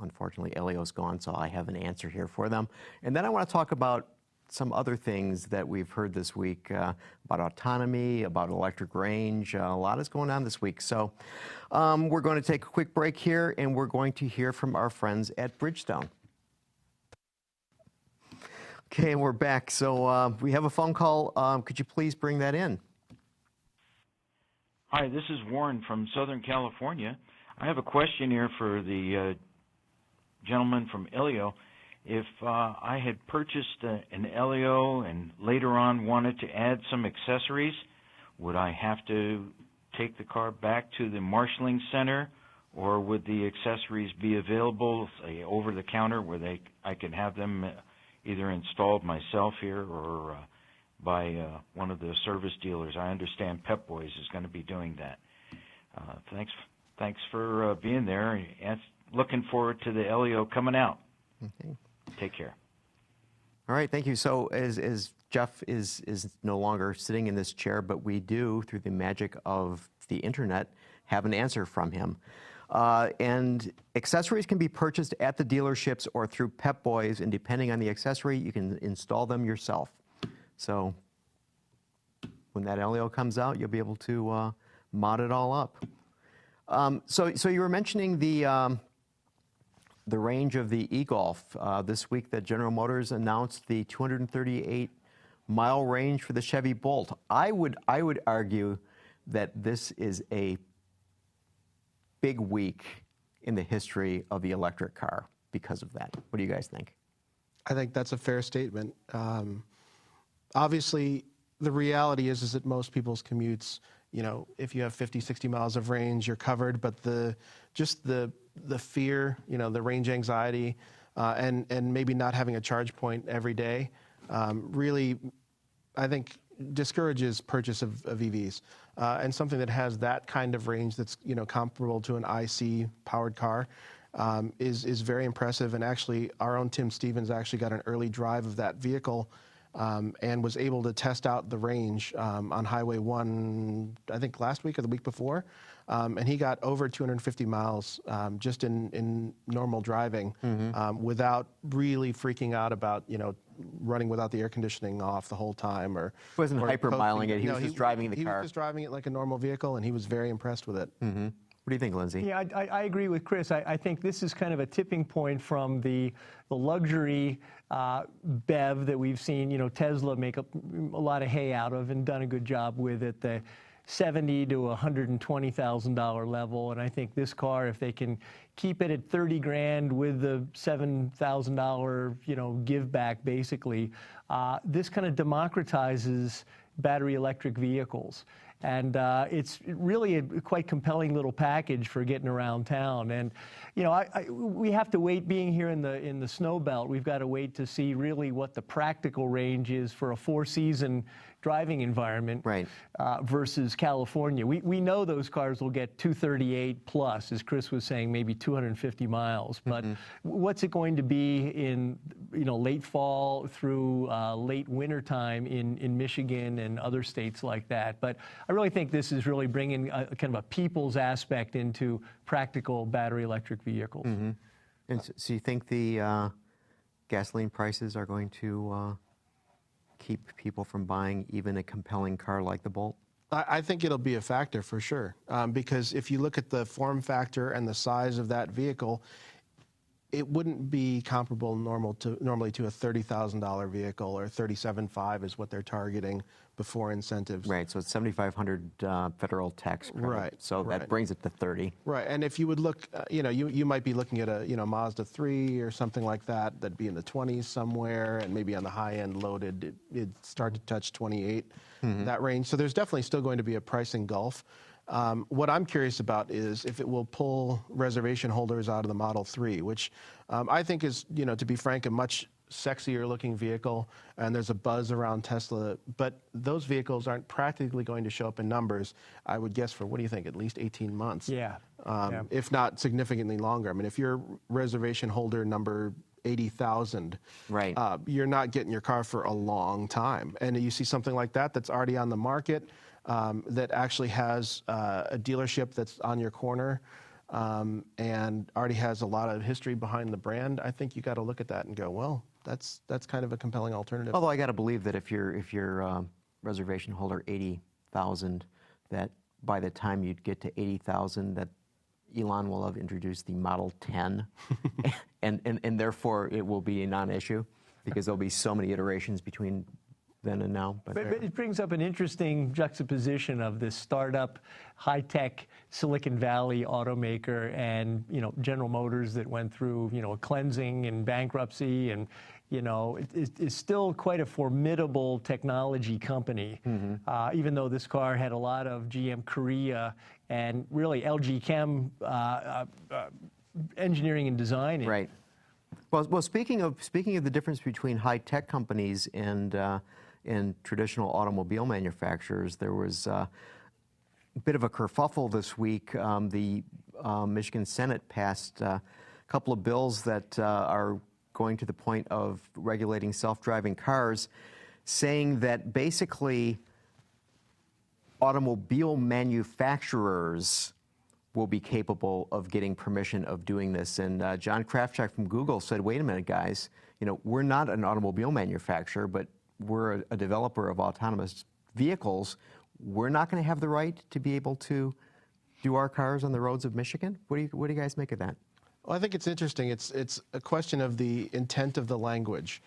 unfortunately, Elio's gone, so I have an answer here for them. And then I want to talk about some other things that we've heard this week about autonomy, about electric range. A lot is going on this week. So we're going to take a quick break here, and we're going to hear from our friends at Bridgestone. Okay, we're back. So we have a phone call. Could you please bring that in?
Hi, this is Warren from Southern California. I have a question here for the gentleman from Elio. If I had purchased an Elio and later on wanted to add some accessories, would I have to take the car back to the marshaling center, or would the accessories be available, say, over the counter where I could have them either installed myself here or by one of the service dealers? I understand Pep Boys is going to be doing that. Thanks for being there, and looking forward to the Elio coming out.
Okay.
Take care.
All right, thank you. So as Jeff is no longer sitting in this chair, but we do, through the magic of the internet, have an answer from him. And accessories can be purchased at the dealerships or through Pep Boys, and depending on the accessory, you can install them yourself. So when that Elio comes out, you'll be able to mod it all up. So you were mentioning the range of the e-Golf. This week that General Motors announced the 238-mile range for the Chevy Bolt. I would argue that this is a big week in the history of the electric car because of that. What do you guys think?
I think that's a fair statement. Obviously, the reality is that most people's commutes, you know, if you have 50, 60 miles of range, you're covered, but just the fear, you know, the range anxiety, and maybe not having a charge point every day, really, I think, discourages purchase of EVs. And something that has that kind of range that's, you know, comparable to an IC powered car is very impressive. And actually, our own Tim Stevens actually got an early drive of that vehicle and was able to test out the range on Highway 1, I think last week or the week before. And he got over 250 miles just in normal driving without really freaking out about, you know, running without the air conditioning off the whole time. Or
he wasn't hypermiling it. He was just driving the car.
He was just driving it like a normal vehicle, and he was very impressed with it.
Mm-hmm. What do you think, Lindsay?
Yeah, I agree with Chris. I think this is kind of a tipping point from the luxury BEV that we've seen, you know, Tesla make a lot of hay out of and done a good job with it, the $70,000 to $120,000 level. And I think this car, if they can keep it at $30,000 with the $7,000, you know, give back basically, this kind of democratizes battery electric vehicles. And it's really a quite compelling little package for getting around town. And, you know, we have to wait, being here in the snow belt, we've got to wait to see really what the practical range is for a four-season driving environment versus California. We know those cars will get 238 plus, as Chris was saying, maybe 250 miles. But what's it going to be in, you know, late fall through late winter time in Michigan and other states like that? But I really think this is really bringing kind of a people's aspect into practical battery electric vehicles.
And so you think the gasoline prices are going to keep people from buying even a compelling car like the Bolt?
I think it'll be a factor for sure, because if you look at the form factor and the size of that vehicle, it wouldn't be comparable normally to a $30,000 vehicle, or $37,500 is what they're targeting before incentives.
Right, so it's $7,500 federal tax credit.
Right.
So that brings it to 30.
Right, and if you would look, you know, you might be looking at a, you know, Mazda 3 or something like that, that'd be in the 20s somewhere, and maybe on the high end loaded, it'd start to touch 28, that range. So there's definitely still going to be a pricing gulf. What I'm curious about is if it will pull reservation holders out of the Model 3, which I think is, you know, to be frank, a much sexier looking vehicle, and there's a buzz around Tesla, but those vehicles aren't practically going to show up in numbers, I would guess, for, what do you think, at least 18 months?
Yeah.
If not significantly longer. I mean, if you're reservation holder number $80,000,
right,
you're not getting your car for a long time. And you see something like that that's already on the market, that actually has a dealership that's on your corner, and already has a lot of history behind the brand. I think you got to look at that and go, well, that's kind of a compelling alternative.
Although I got to believe that if you're reservation holder 80,000, that by the time you'd get to 80,000, that Elon will have introduced the Model 10, and therefore it will be a non-issue because there'll be so many iterations between then and now.
But it brings up an interesting juxtaposition of this startup, high-tech Silicon Valley automaker and, General Motors that went through, a cleansing and bankruptcy, and, it's still quite a formidable technology company, even though this car had a lot of GM Korea and really LG Chem engineering and design.
Right. Well, speaking of the difference between high-tech companies and traditional automobile manufacturers, there was a bit of a kerfuffle this week. The Michigan Senate passed a couple of bills that are going to the point of regulating self-driving cars, saying that basically automobile manufacturers will be capable of getting permission of doing this. And John Krafchick from Google said, wait a minute, guys, we're not an automobile manufacturer, but we're a developer of autonomous vehicles. We're not going to have the right to be able to do our cars on the roads of Michigan? What do you guys make of that?
Well, I think it's interesting. It's a question of the intent of the language,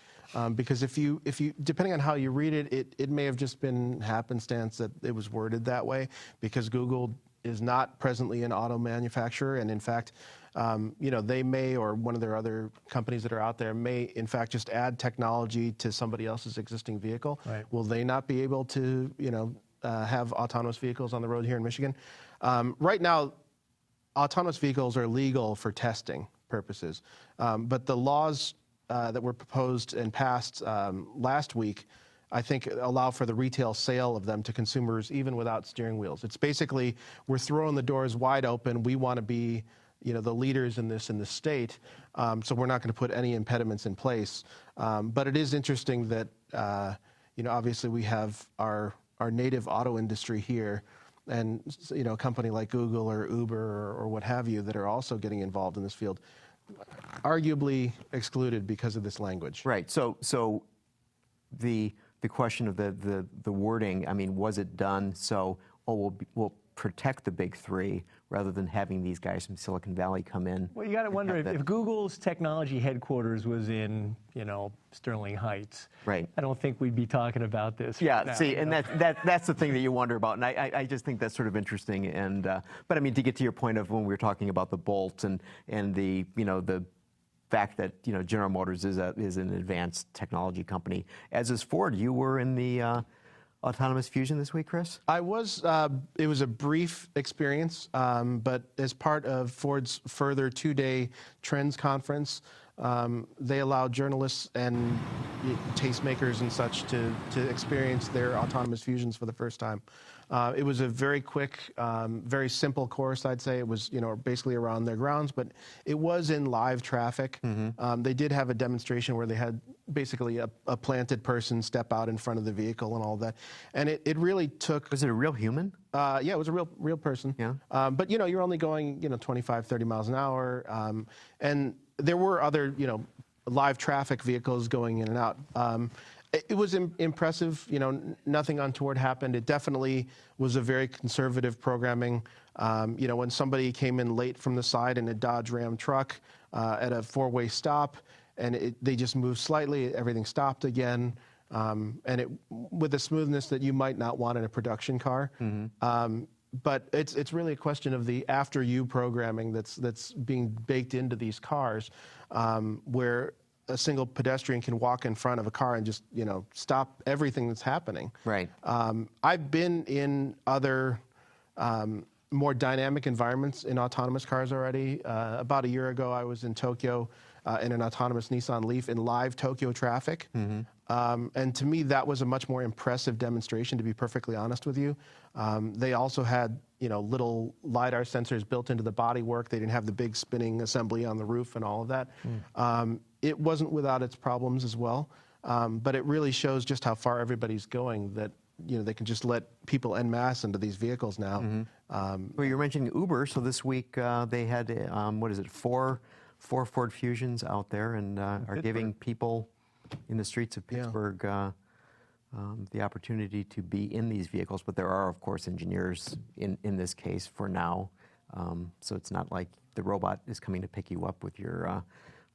because if you depending on how you read it, it may have just been happenstance that it was worded that way, because Google is not presently an auto manufacturer, and in fact, they may, or one of their other companies that are out there may, in fact, just add technology to somebody else's existing vehicle.
Right.
Will they not be able to, have autonomous vehicles on the road here in Michigan? Right now, autonomous vehicles are legal for testing purposes, but the laws that were proposed and passed last week, I think, allow for the retail sale of them to consumers even without steering wheels. It's basically, we're throwing the doors wide open. We want to be, the leaders in this in the state, so we're not going to put any impediments in place. But it is interesting that, obviously we have our native auto industry here, and a company like Google or Uber or what have you that are also getting involved in this field, arguably excluded because of this language.
Right. So the question of the wording, I mean, was it done so, we'll protect the big three rather than having these guys from Silicon Valley come in?
Well, you got to wonder if Google's technology headquarters was in, Sterling Heights.
Right.
I don't think we'd be talking about this.
Yeah.
Right now,
see, and that's the thing that you wonder about, and I just think that's sort of interesting. And but I mean, to get to your point of when we were talking about the Bolt and the the fact that General Motors is an advanced technology company, as is Ford. You were in the Autonomous Fusion this week, Chris?
I was. It was a brief experience, but as part of Ford's further 2-day Trends conference, they allowed journalists and tastemakers and such to experience their autonomous fusions for the first time. It was a very quick, very simple course, I'd say. It was, basically around their grounds, but it was in live traffic. They did have a demonstration where they had basically a planted person step out in front of the vehicle and all that. And it really took...
Was it a real human?
Yeah, it was a real person.
Yeah.
But, you're only going, 25, 30 miles an hour. And there were other, live traffic vehicles going in and out. It was impressive. Nothing untoward happened. It definitely was a very conservative programming. When somebody came in late from the side in a Dodge Ram truck at a 4-way stop, and they just moved slightly, everything stopped again, and with a smoothness that you might not want in a production car. But it's really a question of the after-you programming that's being baked into these cars, where a single pedestrian can walk in front of a car and just, stop everything that's happening.
Right.
I've been in other more dynamic environments in autonomous cars already. About a year ago, I was in Tokyo in an autonomous Nissan Leaf in live Tokyo traffic. And to me, that was a much more impressive demonstration, to be perfectly honest with you. They also had, little LiDAR sensors built into the bodywork. They didn't have the big spinning assembly on the roof and all of that. it wasn't without its problems as well, but it really shows just how far everybody's going, that they can just let people en masse into these vehicles now.
Well, you were mentioning Uber, so this week they had, what is it, four Ford Fusions out there, and are giving people in the streets of Pittsburgh the opportunity to be in these vehicles. But there are, of course, engineers in this case for now, so it's not like the robot is coming to pick you up with your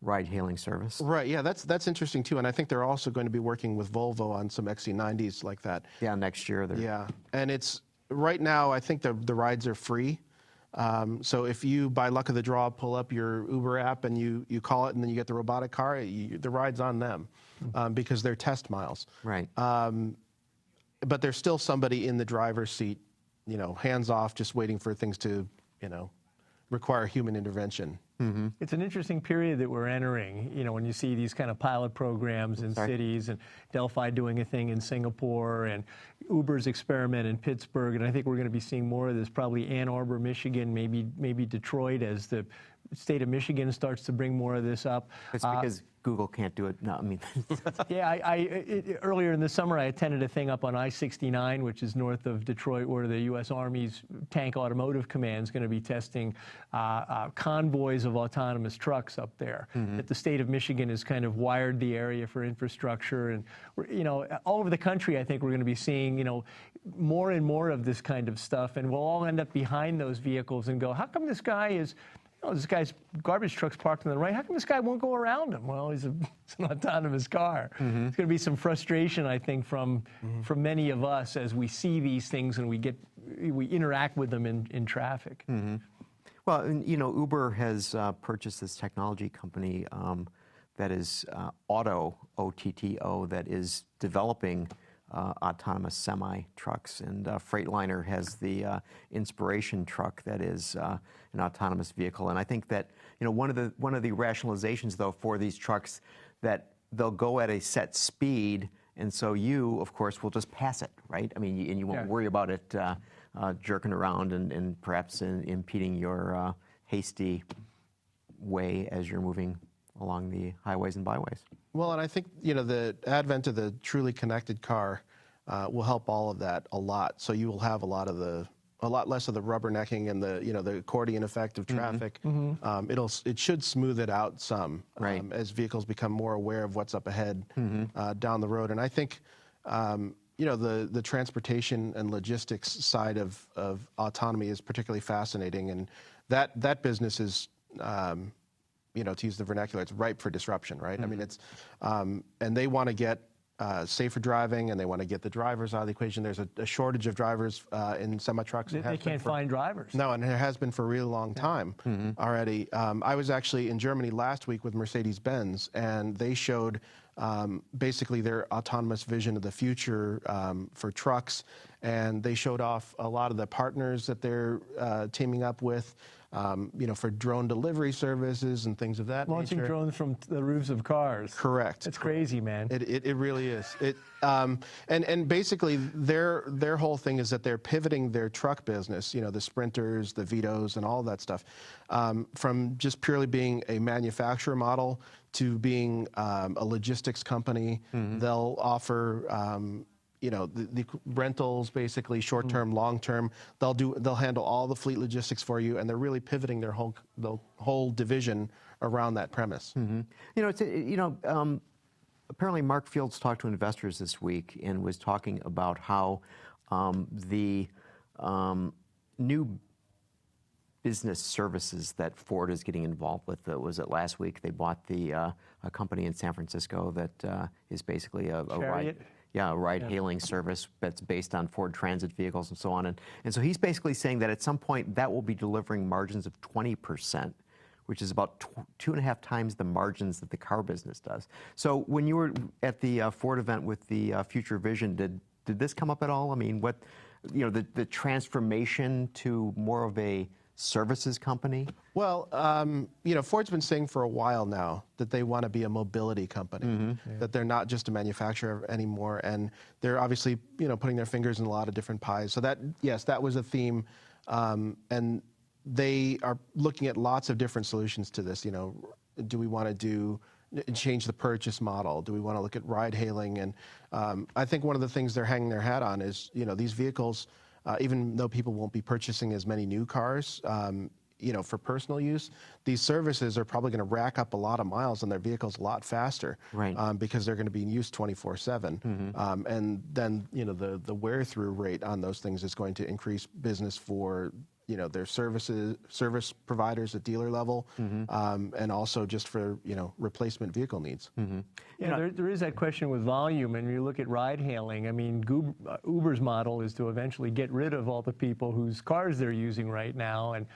ride-hailing service.
Right, yeah, that's interesting too, and I think they're also going to be working with Volvo on some XC90s like that.
Yeah, next year.
Yeah, and it's, right now, I think the rides are free. So if you, by luck of the draw, pull up your Uber app and you call it and then you get the robotic car, the ride's on them because they're test miles.
Right.
But there's still somebody in the driver's seat, hands off, just waiting for things to, require human intervention.
It's an interesting period that we're entering, when you see these kind of pilot programs in cities, and Delphi doing a thing in Singapore, and Uber's experiment in Pittsburgh, and I think we're going to be seeing more of this, probably Ann Arbor, Michigan, maybe Detroit, as the state of Michigan starts to bring more of this up.
It's because Google can't do it. No, I mean.
Yeah, earlier in the summer, I attended a thing up on I-69, which is north of Detroit, where the U.S. Army's Tank Automotive Command is going to be testing convoys of autonomous trucks up there. That the state of Michigan has kind of wired the area for infrastructure, and all over the country, I think we're going to be seeing more and more of this kind of stuff, and we'll all end up behind those vehicles and go, how come this guy is? This guy's garbage truck's parked on the right. How come this guy won't go around him? Well, it's an autonomous car. There's going to be some frustration, I think, from many of us as we see these things and we interact with them in traffic.
Well, Uber has purchased this technology company that is Otto, O-T-T-O, that is developing autonomous semi-trucks, and Freightliner has the Inspiration truck that is an autonomous vehicle. And I think that one of the rationalizations, though, for these trucks, that they'll go at a set speed, and so you, of course, will just pass it, right? I mean, and you won't worry about it jerking around and perhaps impeding your hasty way as you're moving along the highways and byways.
Well, and I think the advent of the truly connected car will help all of that a lot. So you will have a lot less of the rubbernecking and the accordion effect of traffic. It should smooth it out some, as vehicles become more aware of what's up ahead down the road. And I think the transportation and logistics side of autonomy is particularly fascinating, and that business is. To use the vernacular, it's ripe for disruption, right? I mean, it's, and they want to get safer driving, and they want to get the drivers out of the equation. There's a shortage of drivers in semi-trucks.
They can't find drivers.
No, and it has been for a really long time already. I was actually in Germany last week with Mercedes-Benz, and they showed basically their autonomous vision of the future for trucks, and they showed off a lot of the partners that they're teaming up with. For drone delivery services and things of that nature.
Launching drones from the roofs of cars.
Correct.
It's crazy, man.
It really is. And basically their whole thing is that they're pivoting their truck business, the Sprinters, the Vitos, and all that stuff, from just purely being a manufacturer model to being a logistics company. They'll offer the rentals, basically short-term, long-term. They'll handle all the fleet logistics for you, and they're really pivoting the whole division around that premise.
Apparently Mark Fields talked to investors this week and was talking about how the new business services that Ford is getting involved with. Was it last week they bought a company in San Francisco that is basically a ride-hailing service that's based on Ford Transit vehicles and so on. And so he's basically saying that at some point that will be delivering margins of 20%, which is about 2.5 times the margins that the car business does. So when you were at the Ford event with the Future Vision, did this come up at all? I mean, the transformation to more of a services company?
Well, Ford's been saying for a while now that they want to be a mobility company, that they're not just a manufacturer anymore, and they're obviously, putting their fingers in a lot of different pies. So that was a theme, and they are looking at lots of different solutions to this. Do we want to do change the purchase model? Do we want to look at ride hailing? And I think one of the things they're hanging their hat on is, these vehicles, even though people won't be purchasing as many new cars, for personal use, these services are probably going to rack up a lot of miles on their vehicles a lot faster,
right?
Because they're going to be in use 24/7, and then the wear through rate on those things is going to increase business for their service providers at dealer level, and also just for replacement vehicle needs.
Yeah, there is that question with volume, and you look at ride hailing. I mean, Uber's model is to eventually get rid of all the people whose cars they're using right now, and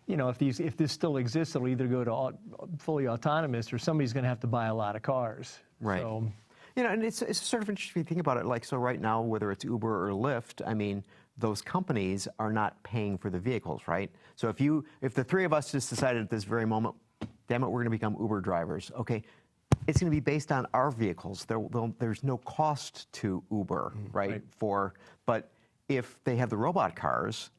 if this still exists, it'll either go to fully autonomous, or somebody's going to have to buy a lot of cars.
Right.
So,
and it's sort of interesting to think about it. Like, so right now, whether it's Uber or Lyft, I mean, those companies are not paying for the vehicles, right? So if the three of us just decided at this very moment, damn it, we're going to become Uber drivers, okay, it's going to be based on our vehicles. There's no cost to Uber, right? But if they have the robot cars,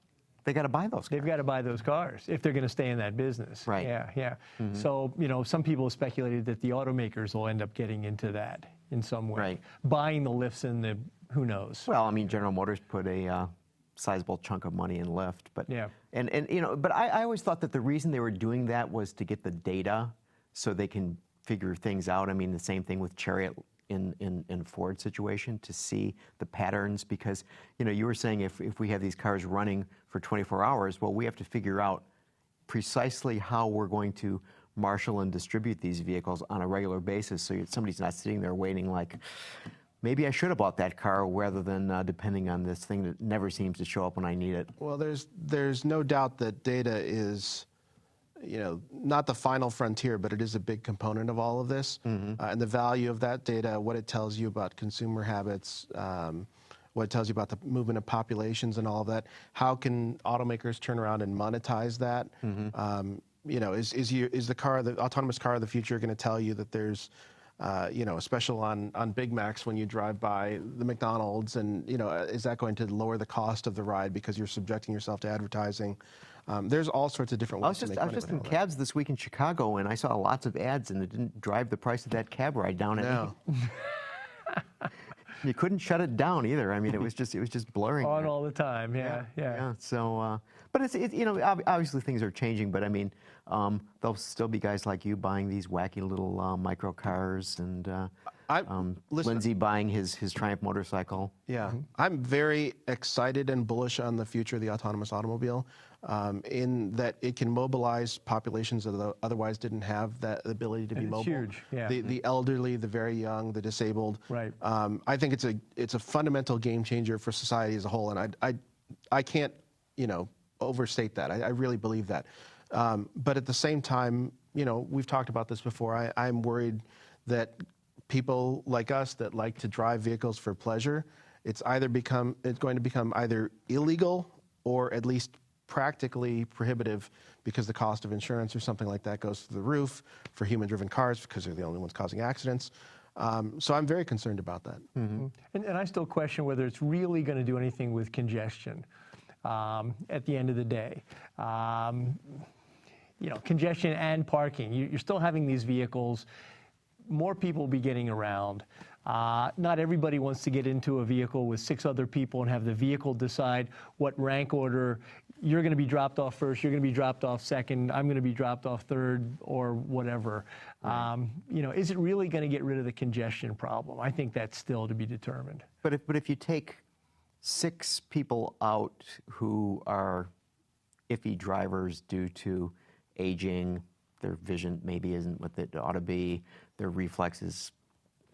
they got to buy those cars.
They've got to buy those cars if they're going to stay in that business.
Right.
Yeah. So, some people have speculated that the automakers will end up getting into that in some way.
Right.
Buying the Lyfts and the, who knows?
Well, I mean, General Motors put a sizable chunk of money in Lyft, but
yeah.
But I always thought that the reason they were doing that was to get the data so they can figure things out. I mean, the same thing with Chariot in Ford situation, to see the patterns, because you were saying if we have these cars running for 24 hours, well, we have to figure out precisely how we're going to marshal and distribute these vehicles on a regular basis, so somebody's not sitting there waiting like, maybe I should have bought that car, rather than depending on this thing that never seems to show up when I need it.
Well, there's no doubt that data is not the final frontier, but it is a big component of all of this. And the value of that data, what it tells you about consumer habits, what it tells you about the movement of populations and all of that. How can automakers turn around and monetize that? Is the autonomous car of the future going to tell you that there's a special on Big Macs when you drive by the McDonald's, and is that going to lower the cost of the ride because you're subjecting yourself to advertising? There's all sorts of different ways to make money.
I was just in cabs this week in Chicago, and I saw lots of ads, and it didn't drive the price of that cab ride down any. You couldn't shut it down either. I mean, it was just blurring.
On all the time. Yeah.
So, but it's obviously things are changing. But I mean, there'll still be guys like you buying these wacky little micro cars, and Lindsay buying his Triumph motorcycle.
Yeah, I'm very excited and bullish on the future of the autonomous automobile, in that it can mobilize populations that otherwise didn't have that ability to be mobile.
Huge. Yeah.
The elderly, the very young, the disabled.
Right.
I think it's a fundamental game changer for society as a whole, and I can't overstate that. I really believe that. But at the same time, we've talked about this before. I'm worried that people like us that like to drive vehicles for pleasure, it's going to become either illegal or at least practically prohibitive, because the cost of insurance or something like that goes through the roof for human-driven cars, because they're the only ones causing accidents. So I'm very concerned about that.
And I still question whether it's really going to do anything with congestion at the end of the day. Congestion and parking. You're still having these vehicles. More people will be getting around. Not everybody wants to get into a vehicle with 6 other people and have the vehicle decide what rank order you're going to be dropped off first, you're going to be dropped off second, I'm going to be dropped off third, or whatever. Right. Is it really going to get rid of the congestion problem? I think that's still to be determined.
But if you take 6 people out who are iffy drivers due to aging, their vision maybe isn't what it ought to be, their reflexes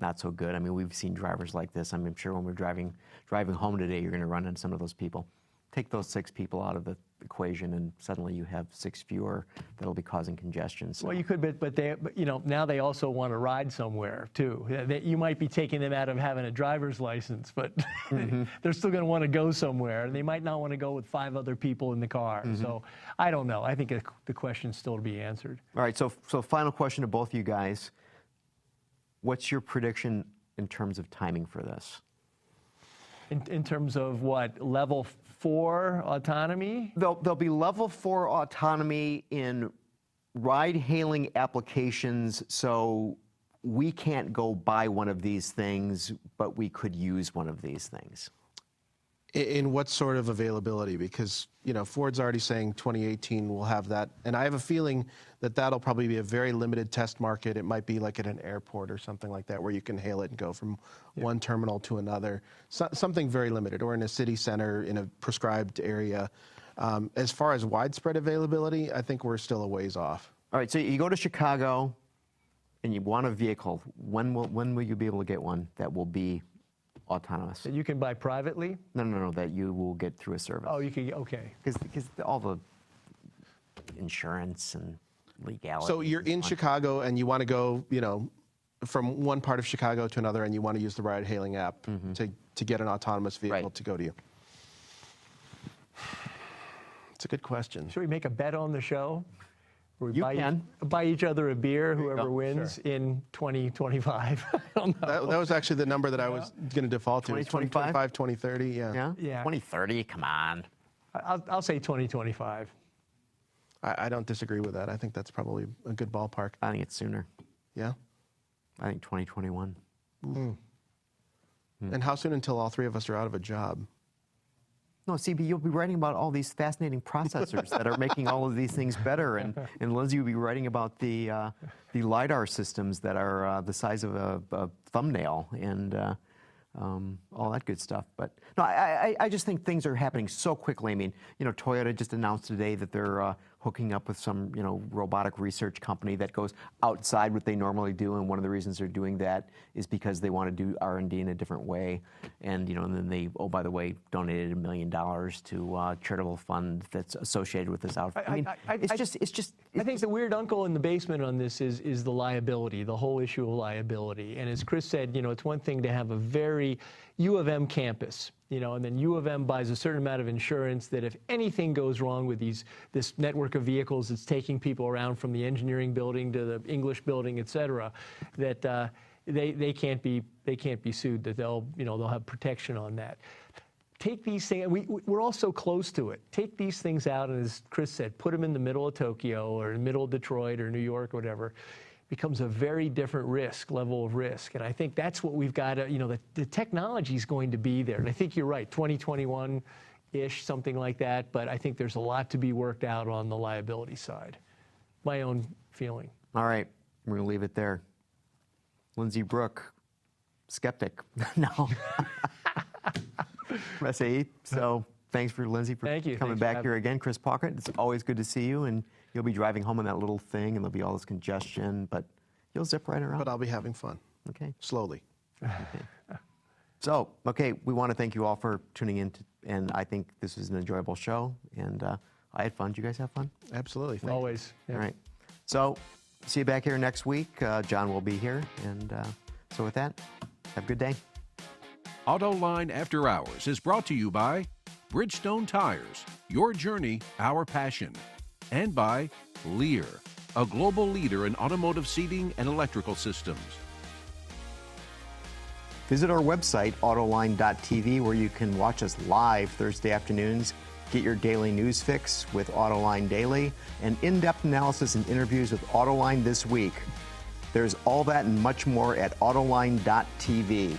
not so good. I mean, we've seen drivers like this. I'm sure when we're driving home today, you're going to run into some of those people. Take those 6 people out of the equation, and suddenly you have 6 fewer that'll be causing congestion. So.
Well, you could, but now they also want to ride somewhere too. You might be taking them out of having a driver's license, but they're still going to want to go somewhere, and they might not want to go with 5 other people in the car. So I don't know. I think the question's still to be answered.
All right. So final question to both of you guys. What's your prediction in terms of timing for this?
In terms of what? Level 4 autonomy?
There'll be level 4 autonomy in ride-hailing applications, so we can't go buy one of these things, but we could use one of these things?
In what sort of availability? Because, you know, Ford's already saying 2018 will have that. And I have a feeling that that'll probably be a very limited test market. It might be like at an airport or something like that, where you can hail it and go from one terminal to another. Something very limited, or in a city center in a prescribed area. As far as widespread availability, I think we're still a ways off.
All right, so you go to Chicago and you want a vehicle. When will you be able to get one that will be autonomous?
That you can buy privately?
No, that you will get through a service.
Oh, you can, okay.
Because all the insurance and legality.
So you're in Chicago and you want to go, you know, from one part of Chicago to another, and you want to use the ride-hailing app to get an autonomous vehicle to go to you. It's a good question.
Should we make a bet on the show? Where we
You can.
buy each other a beer, whoever wins, in 2025. I don't know.
That was actually the number that I was going to default to.
2025?
2030, yeah.
Yeah?
Yeah.
2030, come on.
I'll say 2025.
I don't disagree with that. I think that's probably a good ballpark.
I think it's sooner.
Yeah?
I think 2021.
And how soon until all three of us are out of a job?
No, CB, you'll be writing about all these fascinating processors that are making all of these things better, and Lindsay will be writing about the LiDAR systems that are the size of a thumbnail and all that good stuff. But no, I just think things are happening so quickly. I mean, you know, Toyota just announced today that they're hooking up with some, you know, robotic research company that goes outside what they normally do, and one of the reasons they're doing that is because they want to do R&D in a different way. And, you know, and then they, oh, by the way, donated $1 million to a charitable fund that's associated with this outfit. I mean, it's just.
I think the weird uncle in the basement on this is the liability, the whole issue of liability. And as Chris said, you know, it's one thing to have a very U of M campus, you know, and then U of M buys a certain amount of insurance that if anything goes wrong with this network of vehicles that's taking people around from the engineering building to the English building, et cetera, that they can't be sued, that they'll have protection on that. Take these things, we're all so close to it. Take these things out, and as Chris said, put them in the middle of Tokyo or in the middle of Detroit or New York or whatever. Becomes a very different level of risk. And I think that's what we've got to, you know, the technology is going to be there. And I think you're right, 2021-ish, something like that. But I think there's a lot to be worked out on the liability side. My own feeling.
All right, we're going to leave it there. Lindsay, Brooke, skeptic. No. SAE. So thanks for Lindsay for coming back here again. Chris Paukert, it's always good to see you, and you'll be driving home in that little thing, and there'll be all this congestion, but you'll zip right around.
But I'll be having fun.
Okay.
Slowly.
Okay. So, okay, we want to thank you all for tuning in, and I think this was an enjoyable show, and I had fun. Did you guys have fun?
Absolutely.
Always.
Yeah. All right. So, see you back here next week. John will be here, and so with that, have a good day.
Autoline After Hours is brought to you by Bridgestone Tires, your journey, our passion, and by Lear, a global leader in automotive seating and electrical systems.
Visit our website, Autoline.tv, where you can watch us live Thursday afternoons, get your daily news fix with Autoline Daily, and in-depth analysis and interviews with Autoline This Week. There's all that and much more at Autoline.tv.